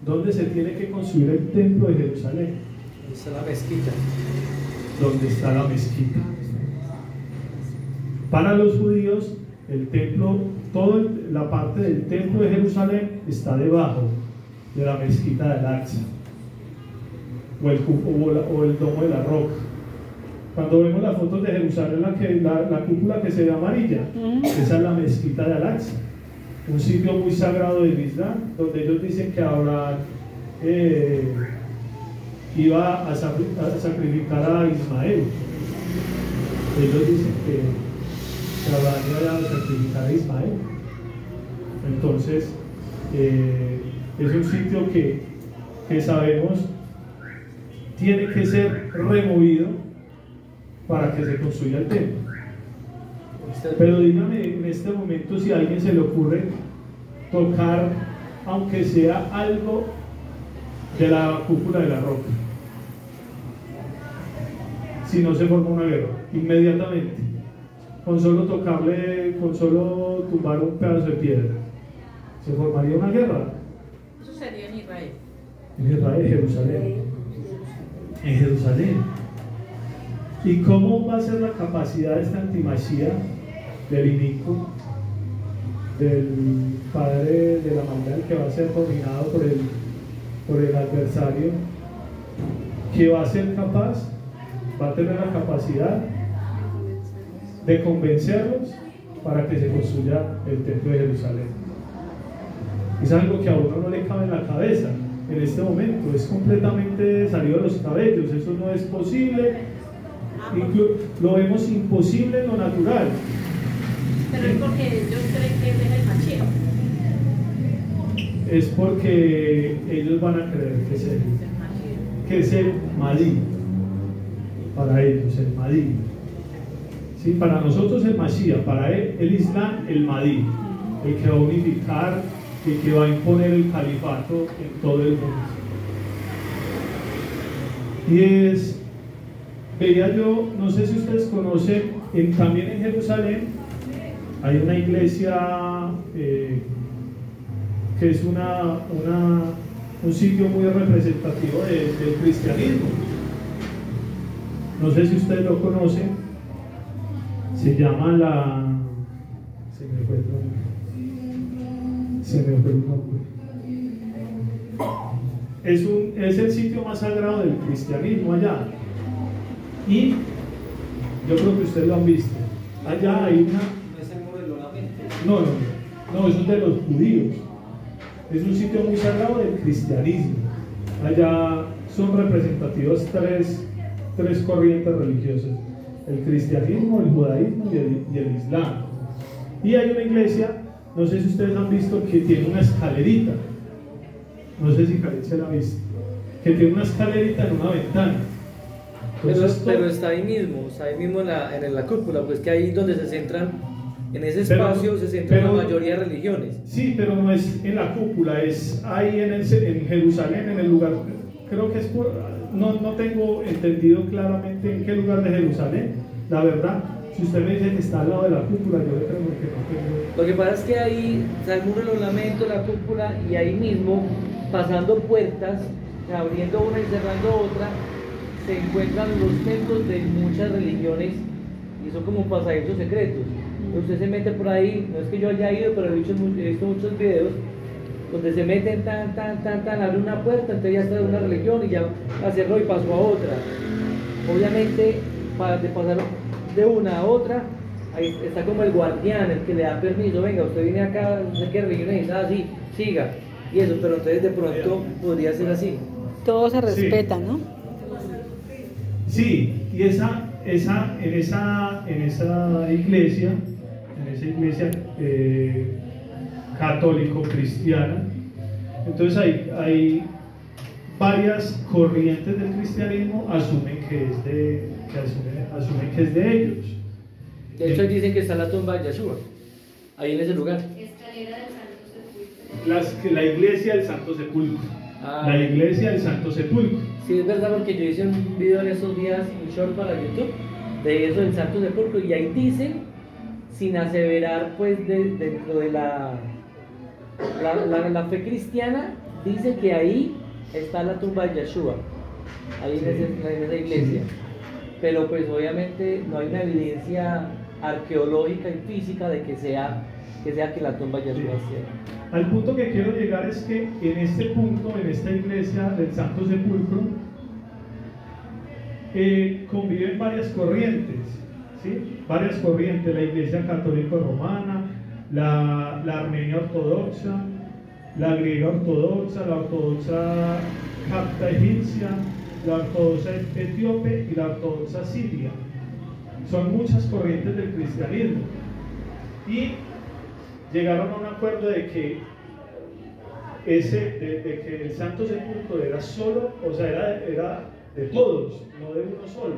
dónde se tiene que construir el templo de Jerusalén. ¿Dónde está la mezquita? ¿Dónde está la mezquita? Para los judíos, el templo, toda la parte del templo de Jerusalén está debajo de la mezquita del Aqsa, o el domo de la roca. Cuando vemos las fotos de Jerusalén, la cúpula que se ve amarilla, esa es la mezquita de Al-Aqsa, un sitio muy sagrado del Islam, donde ellos dicen que Abraham iba a sacrificar a Ismael. Ellos dicen que Abraham iba a sacrificar a Ismael. Entonces es un sitio que sabemos tiene que ser removido para que se construya el templo. Pero dígame en este momento si a alguien se le ocurre tocar, aunque sea algo de la cúpula de la roca, si no se forma una guerra inmediatamente, con solo tocarle, con solo tumbar un pedazo de piedra, se formaría una guerra. Eso sería en Israel. En Israel, Jerusalén. En Jerusalén. ¿Y cómo va a ser la capacidad de esta anti-Mashiach, del inicuo, del padre de la maldad, que va a ser dominado por el adversario, que va a ser capaz, va a tener la capacidad de convencerlos para que se construya el templo de Jerusalén. Es algo que a uno no le cabe en la cabeza en este momento, es completamente salido de los cabellos, eso no es posible, lo vemos imposible en lo natural. Pero es porque ellos creen que él es el Mashiach. Es porque ellos van a creer que es el Mahdi, para ellos el Mahdi. ¿Sí? Para nosotros el Mashiach, para el Islam el Mahdi, el que va a unificar, el que va a imponer el califato en todo el mundo. Y veía yo, no sé si ustedes conocen, también en Jerusalén hay una iglesia que es un sitio muy representativo del cristianismo. No sé si ustedes lo conocen, se llama se me fue el nombre. Es el sitio más sagrado del cristianismo allá, y yo creo que ustedes lo han visto. Allá hay una... No, eso es de los judíos. Es un sitio muy sagrado del cristianismo. Allá son representativas tres corrientes religiosas: el cristianismo, el judaísmo y el islam. Y hay una iglesia, no sé si ustedes han visto, que tiene una escalerita. No sé si Khalid se la ha visto, que tiene una escalerita en una ventana. Entonces, pero está ahí mismo en la cúpula, pues que ahí donde se centran, en ese espacio se centran la mayoría de religiones. Sí, pero no es en la cúpula, es ahí en Jerusalén, en el lugar, creo que es no tengo entendido claramente en qué lugar de Jerusalén, la verdad. Si usted me dice que está al lado de la cúpula, yo le creo que no tengo. Lo que pasa es que ahí está el muro del ornamento, la cúpula, y ahí mismo, pasando puertas, abriendo una y cerrando otra, se encuentran los templos de muchas religiones, y son como pasadizos secretos. Usted se mete por ahí, no es que yo haya ido, pero he visto muchos videos donde se meten abre una puerta, entonces ya está de una religión y ya la cerró y pasó a otra. Obviamente, para pasar de una a otra, ahí está como el guardián, el que le da permiso: venga, usted viene acá, no sé qué religión es, así, siga, y eso. Pero entonces de pronto podría ser así. Todo se respeta, ¿no? Sí, y en esa iglesia católico-cristiana, entonces hay varias corrientes del cristianismo asumen que es de ellos. De hecho, dicen que está la tumba de Yeshua ahí en ese lugar. Escalera del Santo Sepulcro. La iglesia del Santo Sepulcro. La iglesia del Santo Sepulcro. Sí, es verdad, porque yo hice un video en esos días, un short para YouTube, de eso del Santo Sepulcro, y ahí dicen, sin aseverar, pues dentro de la fe cristiana, dice que ahí está la tumba de Yeshua, ahí sí, en esa iglesia. Sí. Pero pues obviamente no hay una evidencia arqueológica y física de que sea que la tumba de Yeshua sea. Al punto que quiero llegar es que en este punto, en esta iglesia del Santo Sepulcro, conviven varias corrientes, ¿sí? Varias corrientes: la iglesia católica romana, la armenia ortodoxa, la griega ortodoxa, la ortodoxa capta egipcia, la ortodoxa etíope y la ortodoxa siria. Son muchas corrientes del cristianismo, y llegaron a un acuerdo de que el Santo Sepulcro era solo, o sea, era de todos, no de uno solo.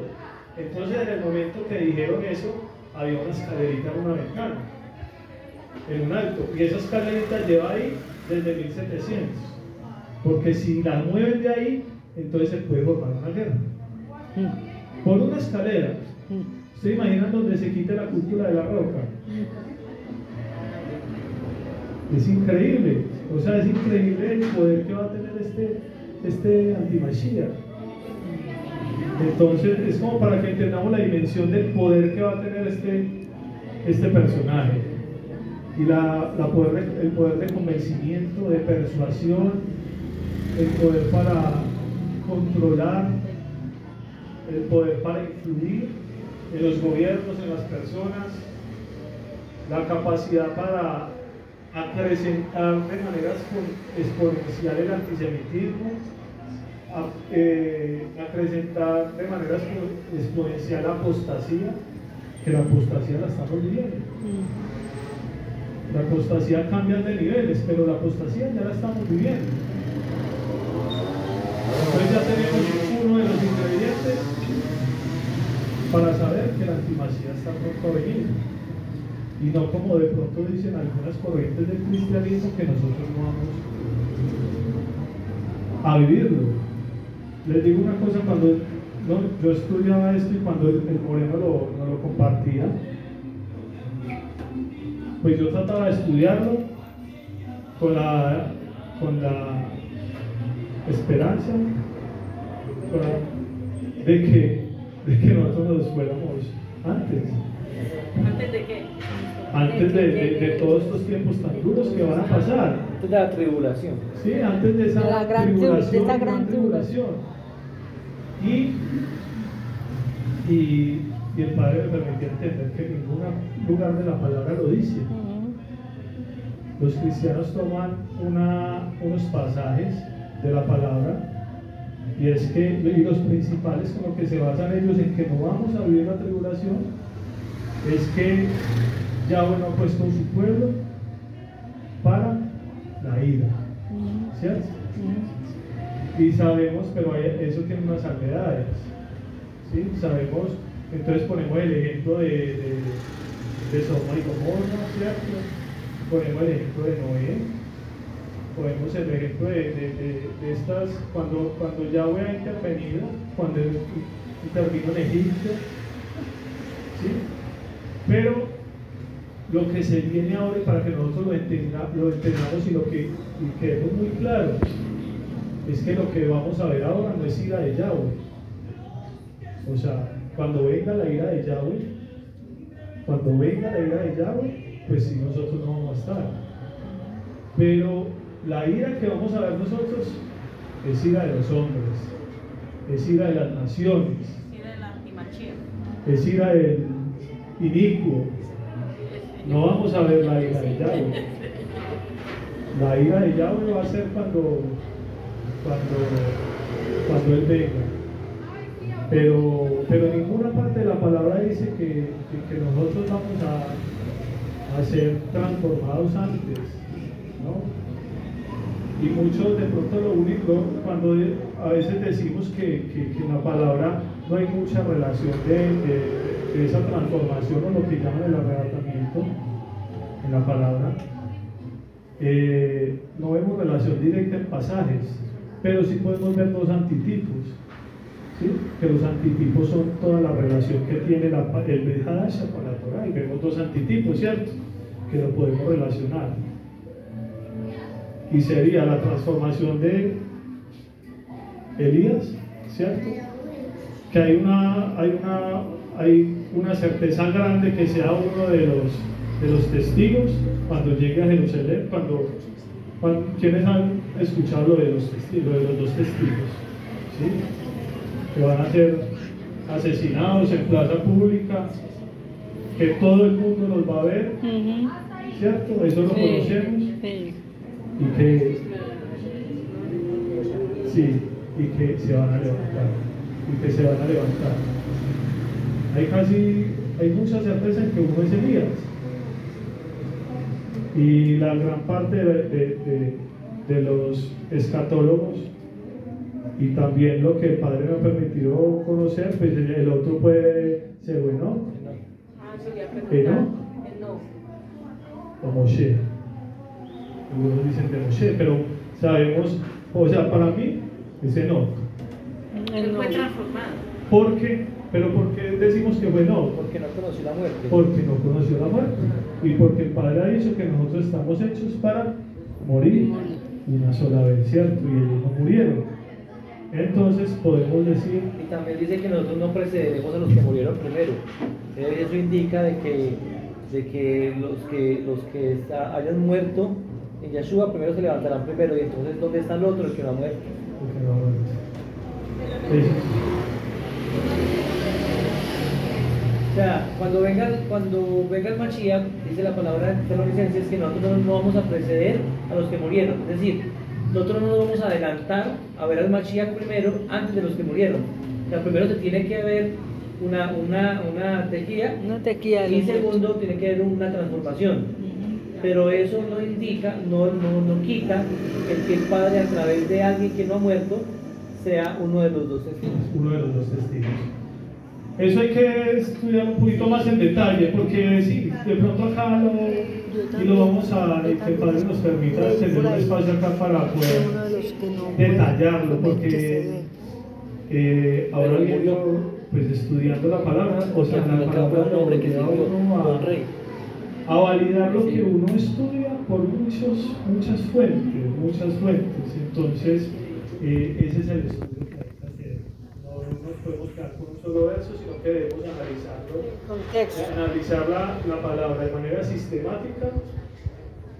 Entonces, en el momento que dijeron eso, había una escalerita en una ventana, en un alto, y esa escalerita lleva ahí desde 1700, porque si la mueven de ahí, entonces se puede formar una guerra por una escalera. ¿Ustedes imaginan donde se quite la cúpula de la roca? Es increíble, o sea, es increíble el poder que va a tener este anti-Mashiach. Entonces es como para que entendamos la dimensión del poder que va a tener este personaje, y el poder de convencimiento, de persuasión, el poder para controlar, el poder para influir, en los gobiernos, en las personas, la capacidad para acrecentar de manera exponencial el antisemitismo, acrecentar de manera exponencial la apostasía, que la apostasía la estamos viviendo. La apostasía cambia de niveles, pero la apostasía ya la estamos viviendo. Entonces ya tenemos uno de los ingredientes para saber que la antimasía está pronto a venir. Y no como de pronto dicen algunas corrientes del cristianismo que nosotros no vamos a vivirlo. Les digo una cosa, cuando yo estudiaba esto y cuando el Moreno lo compartía, pues yo trataba de estudiarlo con la esperanza de que nosotros nos fuéramos antes. ¿Antes de qué? Antes de todos estos tiempos tan duros que van a pasar. Antes de la tribulación. Sí, antes de esa De la gran tribulación. Y el Padre me permitió entender que en ningún lugar de la palabra lo dice. Los cristianos toman unos pasajes de la palabra y los principales con los que se basan ellos en que no vamos a vivir la tribulación es que Yahweh no ha puesto su pueblo para la ira, ¿cierto? Y sabemos, pero eso tiene unas salvedades, ¿sí? Sabemos, entonces ponemos el ejemplo de Sodoma y Gomorra, ¿cierto? Ponemos el ejemplo de Noé, ponemos el ejemplo de estas, cuando Yahweh ha intervenido, cuando intervino en Egipto, ¿sí? Pero lo que se viene ahora, para que nosotros lo entendamos y quedemos muy claro, es que lo que vamos a ver ahora no es ira de Yahweh. O sea, cuando venga la ira de Yahweh, pues sí, nosotros no vamos a estar. Pero la ira que vamos a ver nosotros es ira de los hombres, es ira de las naciones, Ira de la antimachía. es ira del inicuo. No vamos a ver la ira de Yahweh. La ira de Yahweh va a ser cuando Él venga. Pero en ninguna parte de la palabra dice que nosotros vamos a ser transformados antes, ¿no? Y muchos de pronto lo único, cuando a veces decimos que en la palabra no hay mucha relación de esa transformación o lo que llaman el arrebatamiento en la palabra, no vemos relación directa en pasajes, pero sí podemos ver dos antitipos, ¿sí? Que los antitipos son toda la relación que tiene el Brit Hadasha con la Torah, y vemos dos antitipos, ¿cierto? Que lo podemos relacionar. Y sería la transformación de Elías, ¿cierto? Que hay una certeza grande que sea uno de los testigos cuando llegue a Jerusalén, quienes han escuchado lo de los dos testigos, ¿sí? Que van a ser asesinados en plaza pública, que todo el mundo los va a ver, ¿cierto? Eso lo conocemos. Y que se van a levantar. Hay mucha certeza en que uno es Elías. Y la gran parte de los escatólogos, y también lo que el Padre me ha permitido conocer, pues el otro puede ser bueno, o Moshe. Algunos dicen de Moshe, pero sabemos, o sea, para mí es Enoch. Él fue transformado. ¿Por qué? Pero ¿por qué decimos que fue Enoch? Porque no conoció la muerte. Porque no conoció la muerte. Y porque el Padre ha dicho que nosotros estamos hechos para morir una sola vez, ¿cierto? Y ellos no murieron. Entonces podemos decir... Y también dice que nosotros no precederemos a los que murieron primero. Eso indica de que los que hayan muerto en Yeshua primero se levantarán primero. Y entonces, ¿dónde está el otro, el que no ha muerto? El que no ha muerto. sea, cuando venga el Mashiach, dice la palabra de Tesalonicenses que nosotros no vamos a preceder a los que murieron. Es decir, nosotros no nos vamos a adelantar a ver al Mashiach primero antes de los que murieron. O sea, primero se tiene que haber una tequía y segundo tiene que haber una transformación. Pero eso no indica, no quita que el Padre a través de alguien que no ha muerto sea uno de los dos testigos. Uno de los dos testigos. Eso hay que estudiar un poquito más en detalle, porque sí, de pronto acá lo vamos a, que el Padre nos permita tener un espacio acá para poder detallarlo, porque ahora viendo, pues estudiando la palabra, o sea, la palabra un hombre que se uno rey. A validar lo que uno estudia por muchas fuentes. Entonces, ese es el estudio que hay que hacer. No nos podemos quedar con un solo verso, sino que debemos analizar la palabra de manera sistemática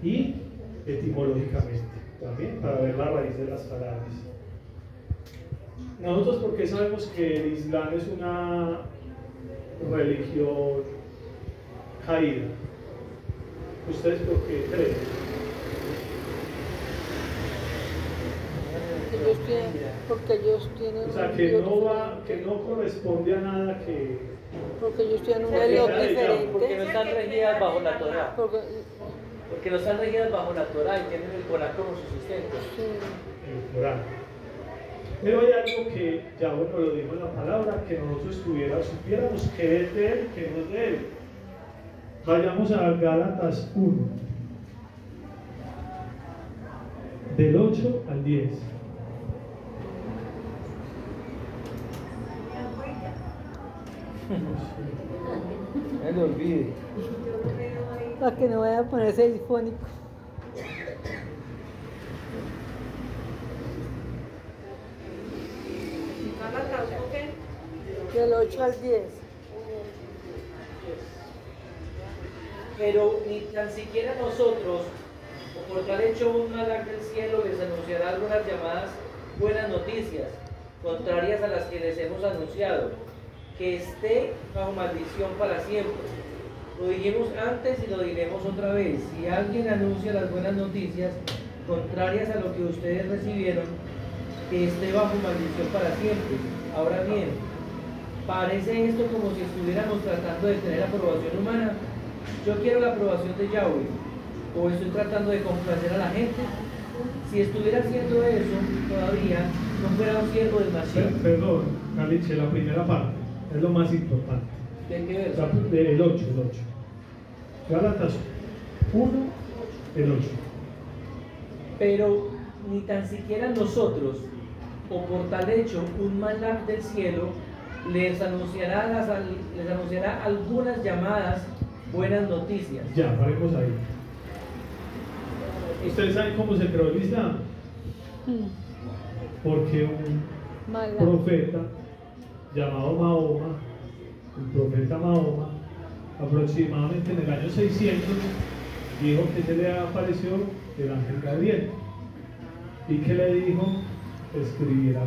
y etimológicamente, también para ver la raíz de las palabras. Nosotros, ¿por qué sabemos que el Islam es una religión caída? ¿Ustedes por qué creen? Porque ellos tienen O sea, que no corresponde a nada que... Porque ellos tienen una Dios diferente. Porque no están regidas bajo la Torah. Porque no están regidas bajo la Torah y tienen el Corán como su sustento. Sí. El Corán. Pero hay algo que ya bueno lo dijo en la palabra, que nosotros supiéramos que es de él, que no es de él. Vayamos a Gálatas 1, del 8 al 10. No lo olvide. Para que no vaya a ponerse disfónico. Del 8 al 10. Pero ni tan siquiera nosotros, o por tal hecho un malak del cielo, les anunciará algunas llamadas buenas noticias, contrarias a las que les hemos anunciado, que esté bajo maldición para siempre. Lo dijimos antes y lo diremos otra vez: si alguien anuncia las buenas noticias contrarias a lo que ustedes recibieron, que esté bajo maldición para siempre. Ahora bien, parece esto como si estuviéramos tratando de tener aprobación humana. Yo quiero la aprobación de Yahweh, o estoy tratando de complacer a la gente. Si estuviera haciendo eso, todavía no fuera un siervo del Mashiach. Perdón, Caliche, la primera parte es lo más importante. ¿De qué verso? El 8. Gálatas 1, el 8. Pero ni tan siquiera nosotros, o por tal hecho un malak del cielo, les anunciará algunas llamadas buenas noticias. Ya, paremos ahí. ¿Ustedes saben cómo se creó el Islam? Porque un profeta llamado Mahoma, el profeta Mahoma, aproximadamente en el año 600, dijo que se le apareció el ángel Gabriel y que le dijo que escribiera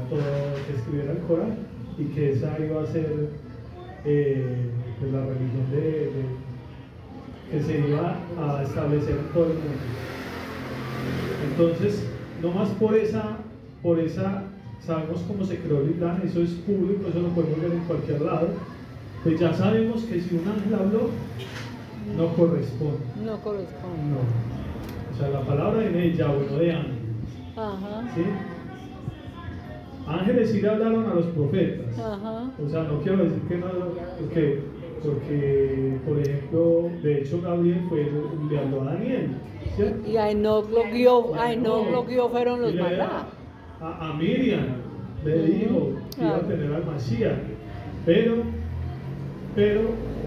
el Corán y que esa iba a ser pues la religión que se iba a establecer en todo el mundo. Entonces, no más por esa sabemos cómo se creó el Islam, eso es público, eso lo podemos ver en cualquier lado. Pues ya sabemos que si un ángel habló, no corresponde. No corresponde. No. O sea, la palabra viene de Yahweh, no de ángel. Ajá. ¿Sí? Ángeles sí le hablaron a los profetas. Ajá. O sea, no quiero decir que no, porque por ejemplo, de hecho Gabriel le habló a Daniel, ¿cierto? Y a Enoch lo guió fueron los malá. A Miriam le dijo que iba a tener al Mashiach, pero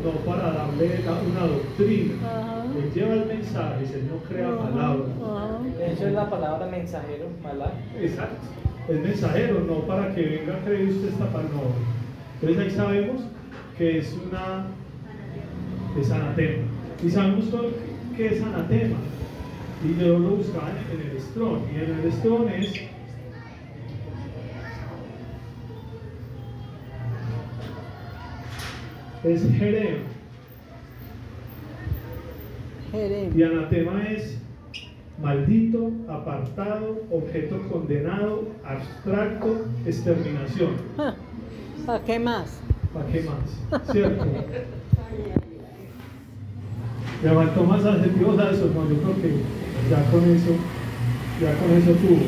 no para darle una doctrina. Ajá. Él lleva el mensaje, él no crea palabras. Eso es la palabra mensajero, malak. Exacto, es mensajero, no para que venga a creer usted esta palabra. Entonces ahí sabemos que es anatema. Y sabemos todo que es anatema. Y yo lo buscaba en el Strong. Y en el Strong es es Jerem. Jerem. Y anatema es maldito, apartado, objeto condenado, abstracto, exterminación. ¿Para qué más? ¿Para qué más? ¿Cierto? ¿Le faltó más adjetivos a eso? No, yo creo que ya con eso tuvo.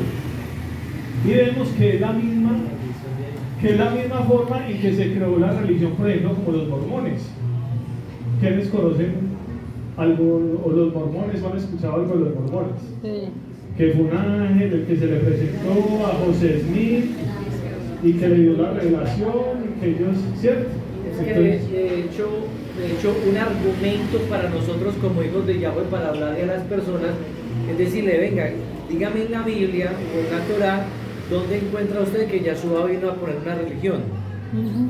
Y vemos que es la misma forma en que se creó la religión, por ejemplo, como los mormones. ¿Quiénes conocen algo, o los mormones, o han escuchado algo de los mormones? Sí. Que fue un ángel el que se le presentó a José Smith y que le dio la revelación, y que ellos, ¿cierto? Es que de hecho, un argumento para nosotros como hijos de Yahweh para hablarle a las personas es decirle, venga, dígame en la Biblia o en la Torah, ¿dónde encuentra usted que Yahshua vino a poner una religión?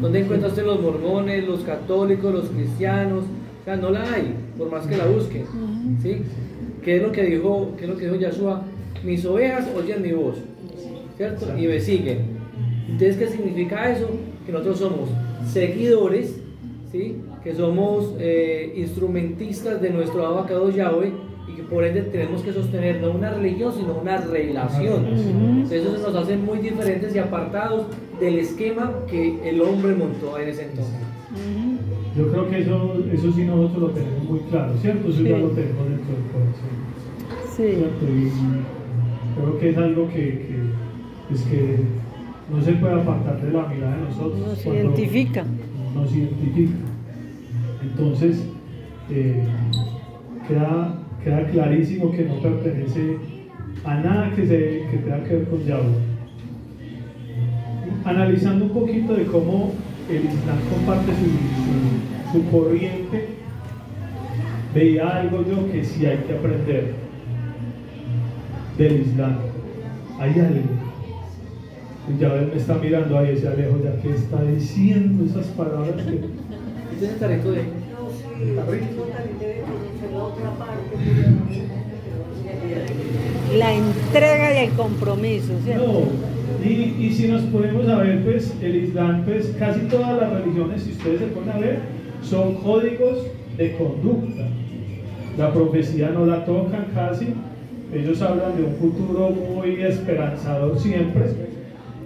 ¿Dónde encuentra usted los mormones, los católicos, los cristianos? O sea, no la hay, por más que la busquen. ¿Sí? ¿Qué es lo que dijo Yahshua? Mis ovejas oyen mi voz, ¿cierto? Y me siguen. Entonces, ¿qué significa eso? Que nosotros somos seguidores, ¿sí? Que somos instrumentistas de nuestro abacado Yahweh, y que por ende tenemos que sostener no una religión, sino una relación. Entonces, eso nos hace muy diferentes y apartados del esquema que el hombre montó en ese entonces. Yo creo que eso sí nosotros lo tenemos muy claro, ¿cierto? Eso ya lo tenemos dentro del corazón. Sí. ¿Cierto? Y creo que es algo que no se puede apartar de la mirada de nosotros. Nos identifica. Nos identifica. Entonces, queda clarísimo que no pertenece a nada que tenga que ver con Yahweh. Analizando un poquito de cómo el Islam comparte su corriente, veía algo yo que sí hay que aprender del Islam. Hay algo. Y ya me está mirando ahí ese Alejo, ya que está diciendo esas palabras que... ¿Tiene tarito de...? No, sí, uno también debe conocer la otra parte. La entrega y el compromiso, ¿cierto? No, y si nos ponemos a ver, pues el Islam, pues casi todas las religiones, si ustedes se ponen a ver, son códigos de conducta. La profecía no la tocan casi, ellos hablan de un futuro muy esperanzador siempre,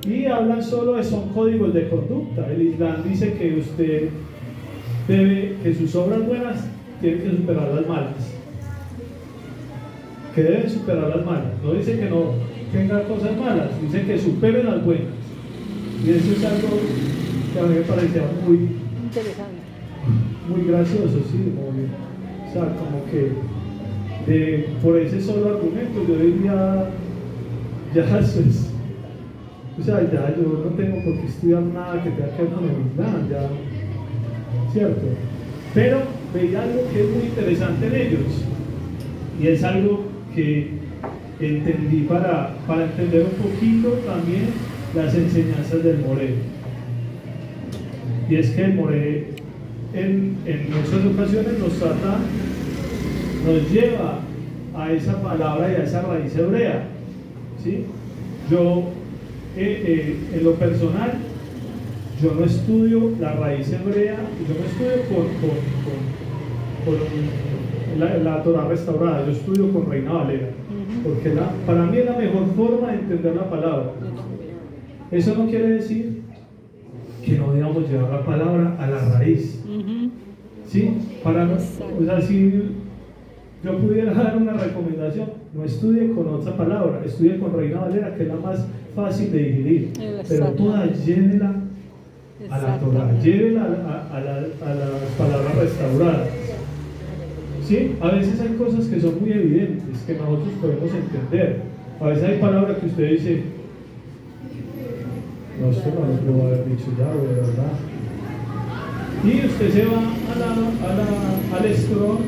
y hablan solo de son códigos de conducta. El Islam dice que usted que sus obras buenas tienen que superar las malas, que deben superar las malas. No dice que no tenga cosas malas, dice que superen las buenas. Y eso es algo que a mí me parecía muy Interesante. Muy gracioso, sí, muy, o sea, como que por ese solo argumento yo diría, ya eso es, o sea, ya yo no tengo por qué estudiar nada que tenga que ver con el Islam, ya, ¿cierto? Pero veía algo que es muy interesante en ellos, y es algo que entendí para entender un poquito también las enseñanzas del Moré. Y es que el Moré en muchas ocasiones nos lleva a esa palabra y a esa raíz hebrea, ¿sí? Yo en lo personal yo no estudio la raíz hebrea, yo no estudio con la Torah restaurada, yo estudio con Reina Valera, porque para mí es la mejor forma de entender la palabra. Eso no quiere decir que no debamos llevar la palabra a la raíz, ¿sí? O sea, si yo pudiera dar una recomendación, no estudie con otra palabra, estudie con Reina Valera, que es la más fácil de digerir, pero toda llévela a la Torah, llévela a las palabras restauradas, ¿sí? A veces hay cosas que son muy evidentes, que nosotros podemos entender. A veces hay palabras que usted dice, no, esto no lo puedo haber dicho ya, de verdad. Y usted se va al Strong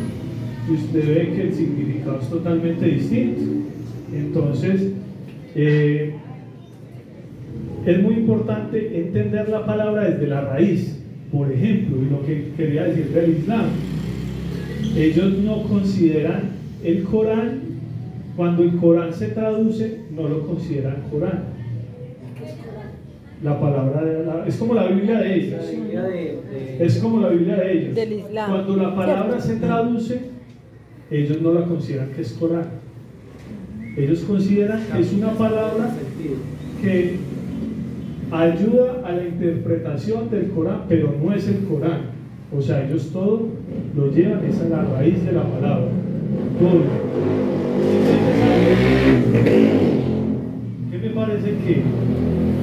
y usted ve que el significado es totalmente distinto. Entonces, es muy importante entender la palabra desde la raíz. Por ejemplo, y lo que quería decir del Islam, ellos no consideran el Corán, cuando el Corán se traduce, no lo consideran Corán. la palabra es como la Biblia de ellos. Es como la Biblia de ellos. Del Islam. Cuando la palabra se traduce, ellos no la consideran que es Corán. Ellos consideran que es una palabra que ayuda a la interpretación del Corán, pero no es el Corán. O sea, ellos todo lo llevan, es a la raíz de la palabra. Todo. ¿Qué me parece que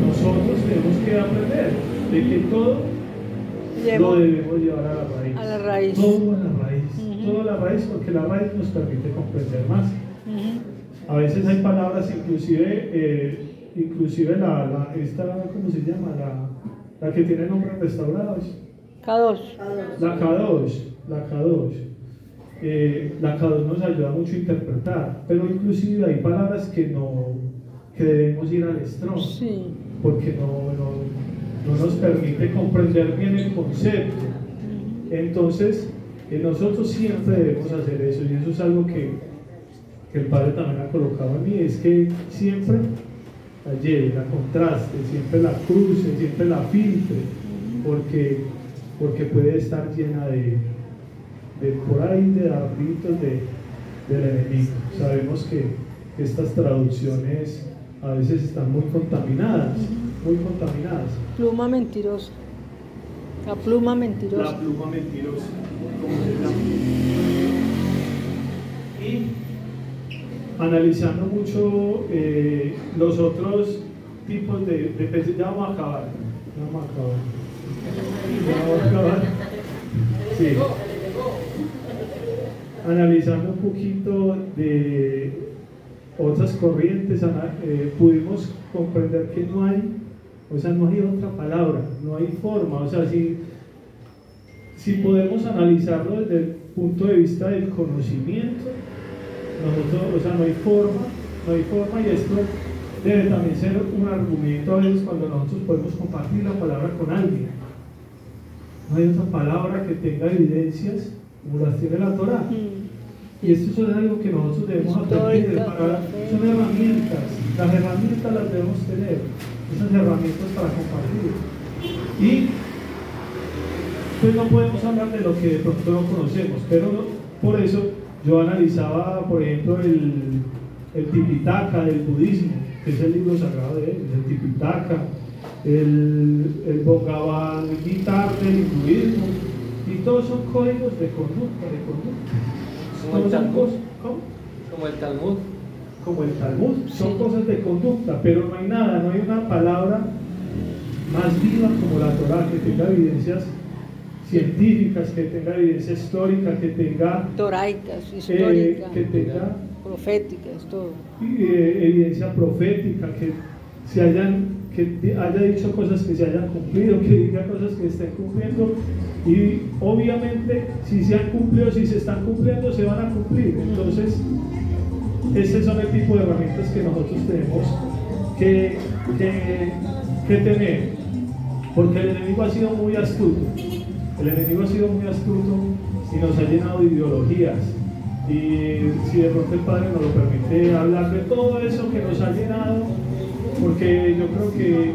nosotros tenemos que aprender? De que todo lo debemos llevar a la raíz. A la raíz. Todo a la raíz. Todo a la raíz, porque la raíz nos permite comprender más. A veces hay palabras, inclusive esta, ¿cómo se llama? La que tiene nombre restaurados. Kadosh. La Kadosh. La Kadosh nos ayuda mucho a interpretar, pero inclusive hay palabras que debemos ir al strong, Sí. porque no nos permite comprender bien el concepto. Entonces, nosotros siempre debemos hacer eso, y eso es algo que el Padre también ha colocado en mí, es que siempre la lleve, la contraste, siempre la cruce, siempre la filtre, porque puede estar llena de por ahí de darditos del enemigo. Sabemos que estas traducciones a veces están muy contaminadas. Pluma mentirosa. La pluma mentirosa. La pluma mentirosa, como se llama. Y analizando mucho los otros tipos de peces, ya vamos a acabar. Sí. Analizando un poquito de otras corrientes, pudimos comprender que no hay otra palabra, no hay forma. O sea, si podemos analizarlo desde el punto de vista del conocimiento, no hay forma, y esto debe también ser un argumento a veces cuando nosotros podemos compartir la palabra con alguien. No hay otra palabra que tenga evidencias como las tiene la Torá. Y esto es algo que nosotros debemos aprender. Son herramientas, las herramientas las debemos tener, esas herramientas para compartir. Y pues no podemos hablar de lo que de pronto no conocemos, pero por eso yo analizaba, por ejemplo, el Tipitaka del budismo, que es el libro sagrado de ellos, el Tipitaka, el Bhagavad Gita del hinduismo, y todos son códigos de conducta. Como el Talmud. ¿Cómo? Como el Talmud. Son cosas de conducta, pero no hay una palabra más viva como la Torá, que tenga evidencias científicas, que tenga evidencia histórica, que tenga toraicas, históricas, que tenga proféticas, todo. Evidencia profética, que haya dicho cosas que se hayan cumplido, que diga cosas que estén cumpliendo, y obviamente si se han cumplido, si se están cumpliendo, se van a cumplir. Entonces ese son el tipo de herramientas que nosotros tenemos que tener, porque el enemigo ha sido muy astuto. Y nos ha llenado de ideologías, y si de pronto el Padre nos lo permite, hablar de todo eso que nos ha llenado, porque yo creo que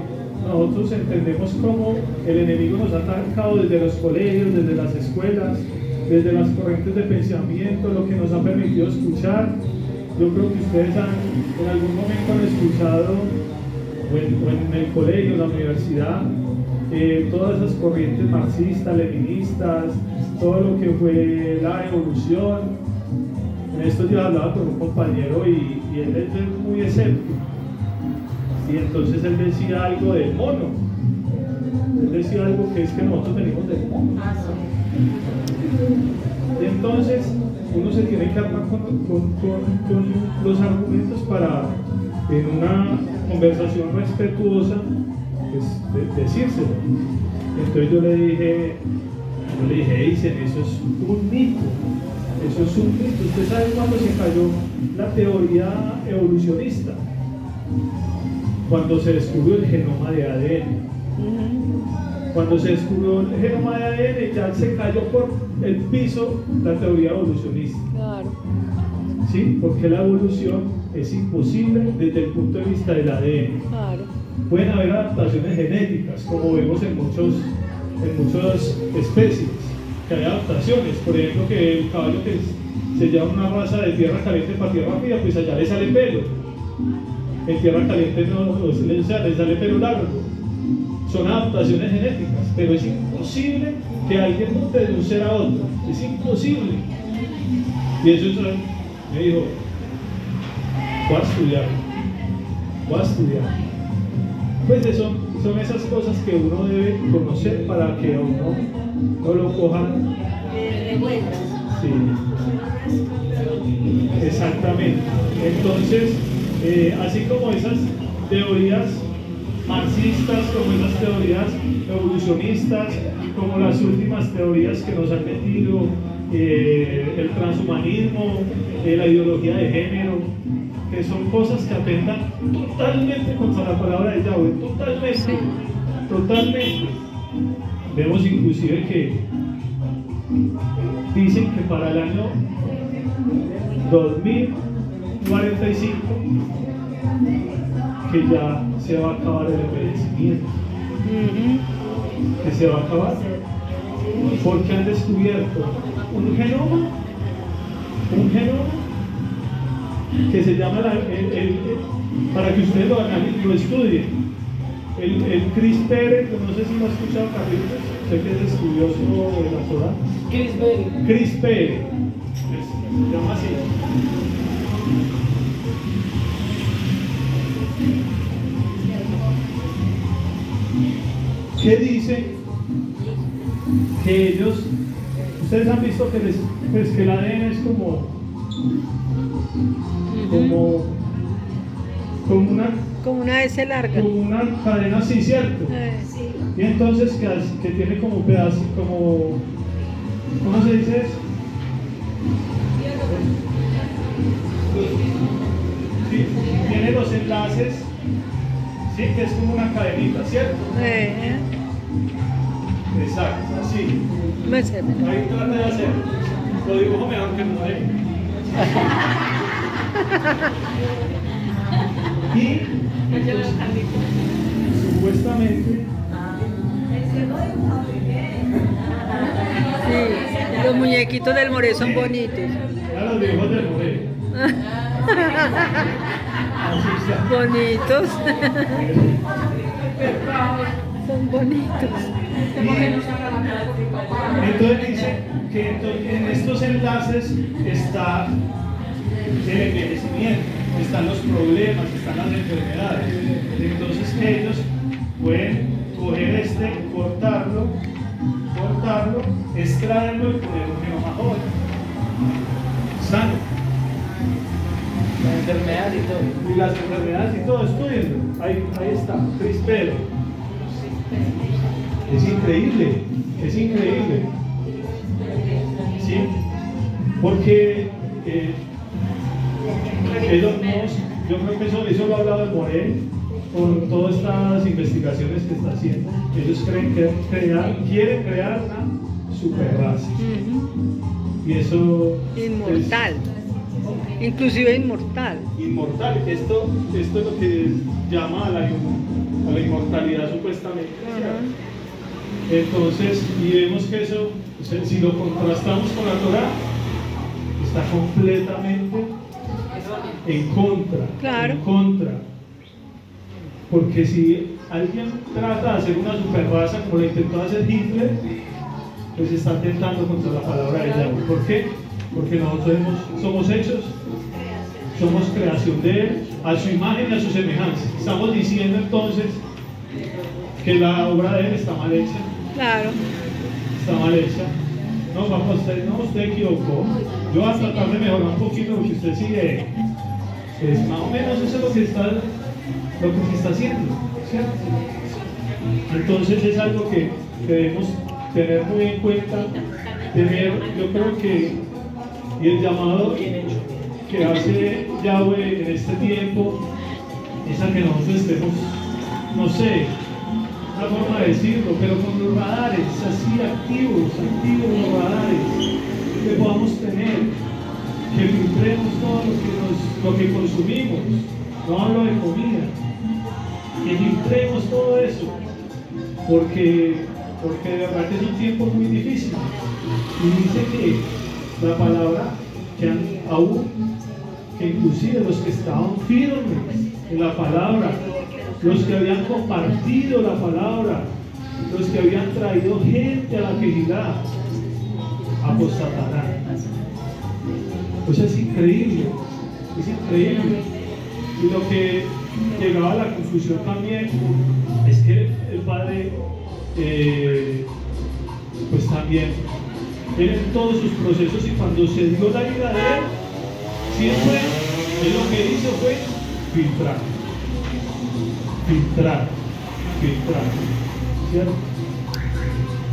nosotros entendemos cómo el enemigo nos ha atacado desde los colegios, desde las escuelas, desde las corrientes de pensamiento, lo que nos ha permitido escuchar. Yo creo que ustedes en algún momento han escuchado, o en el colegio, en la universidad, todas esas corrientes marxistas, leninistas, todo lo que fue la evolución. En estos días hablaba con un compañero y él es muy escéptico, y entonces él decía algo del mono. Él decía algo que es que nosotros venimos del mono. Y entonces uno se tiene que armar con los argumentos para, en una conversación respetuosa, pues, decírselo. Entonces yo le dije, dicen, eso es un mito. Usted sabe cuándo se cayó la teoría evolucionista, cuando se descubrió el genoma de ADN. Cuando se descubrió el genoma de ADN, ya se cayó por el piso la teoría evolucionista. Claro. ¿Sí? Porque la evolución es imposible desde el punto de vista del ADN. Claro. pueden haber adaptaciones genéticas, como vemos en muchas especies, que hay adaptaciones. Por ejemplo, que el caballo que se lleva una raza de tierra caliente para tierra fría, pues allá le sale pelo. En tierra caliente no le sale pelo largo. Son adaptaciones genéticas, pero es imposible que alguien monte de un ser a otro. Es imposible. Y eso me dijo, voy a estudiar. Pues son esas cosas que uno debe conocer para que uno no lo cojan De vueltas. Sí, exactamente. Entonces, así como esas teorías marxistas, como esas teorías evolucionistas, como las últimas teorías que nos han metido, el transhumanismo, la ideología de género, que son cosas que atentan totalmente contra la palabra de Yahweh, totalmente. Vemos inclusive que dicen que para el año 2045 que ya se va a acabar el envejecimiento, que se va a acabar, porque han descubierto un genoma que se llama para que ustedes lo estudien, el CRISPR, que no sé si lo ha escuchado Carlitos, sé que es estudioso de la Torah. CRISPR, se llama así. ¿Qué dice? Que ellos, ustedes han visto que, pues que el ADN es como una S larga. Como una cadena así, ¿cierto? Y entonces que tiene como pedazos, como, ¿cómo se dice eso? Sí, tiene los enlaces, sí, que es como una cadenita, ¿cierto? Exacto, así. Ahí trata de hacer. Lo dibujo mejor que no hay. Y entonces, supuestamente sí, los muñequitos del More son bonitos. Los dibujos del More. Bonitos. Son bonitos. Entonces dice que en estos enlaces está el envejecimiento, están los problemas, están las enfermedades. Entonces que ellos pueden coger cortarlo, extraerlo y poner un genoma joven, sano. Las enfermedades y todo. Y las enfermedades y todo, estudienlo. Ahí está, CRISPR. Es increíble. ¿Sí? Porque yo creo que eso lo ha hablado el Morel con todas estas investigaciones que está haciendo. Ellos quieren crear una superraza. Y eso inmortal. Inclusive inmortal. Inmortal. Esto es lo que llama a la inmortalidad supuestamente. Entonces, y vemos que eso, si lo contrastamos con la Torah, está completamente en contra. Claro. En contra. Porque si alguien trata de hacer una superraza como la intentó hacer Hitler, pues está atentando contra la palabra de Yahweh. ¿Por qué? Porque nosotros somos hechos, somos creación de Él, a su imagen y a su semejanza. Estamos diciendo entonces que la obra de Él está mal hecha. Claro. Está mal hecha. No, papá, usted equivocó. Yo voy a tratar de mejorar un poquito porque usted sigue. Pues más o menos eso es lo que se está haciendo, ¿cierto? Entonces es algo que debemos tener muy en cuenta. Yo creo que, y el llamado que hace Yahweh en este tiempo es a que nosotros estemos, no sé, una forma de decirlo, pero con los radares así activos los radares que podamos tener, que filtremos todo lo que consumimos. No hablo de comida, que filtremos todo eso, porque de verdad que es un tiempo muy difícil. Y dice que la palabra, que inclusive los que estaban firmes en la palabra, los que habían compartido la palabra, los que habían traído gente a la quejidad, apostatarán. Pues es increíble, es increíble. Y lo que llegaba a la conclusión también es que el Padre, pues también, él en todos sus procesos, y cuando se dio la vida de él, siempre él lo que hizo fue filtrar, ¿cierto?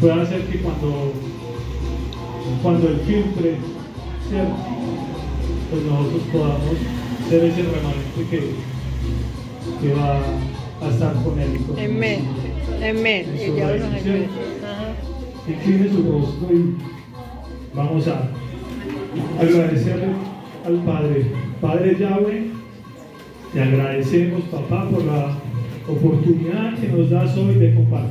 Puede hacer que cuando él filtre, ¿cierto?, pues nosotros podamos ser ese remanente que va a estar con él. Amén. Amén. Y ya lo amén. Incline su rostro y vamos a agradecerle al Padre. Padre Yahweh, te agradecemos, papá, por la oportunidad que nos das hoy de compartir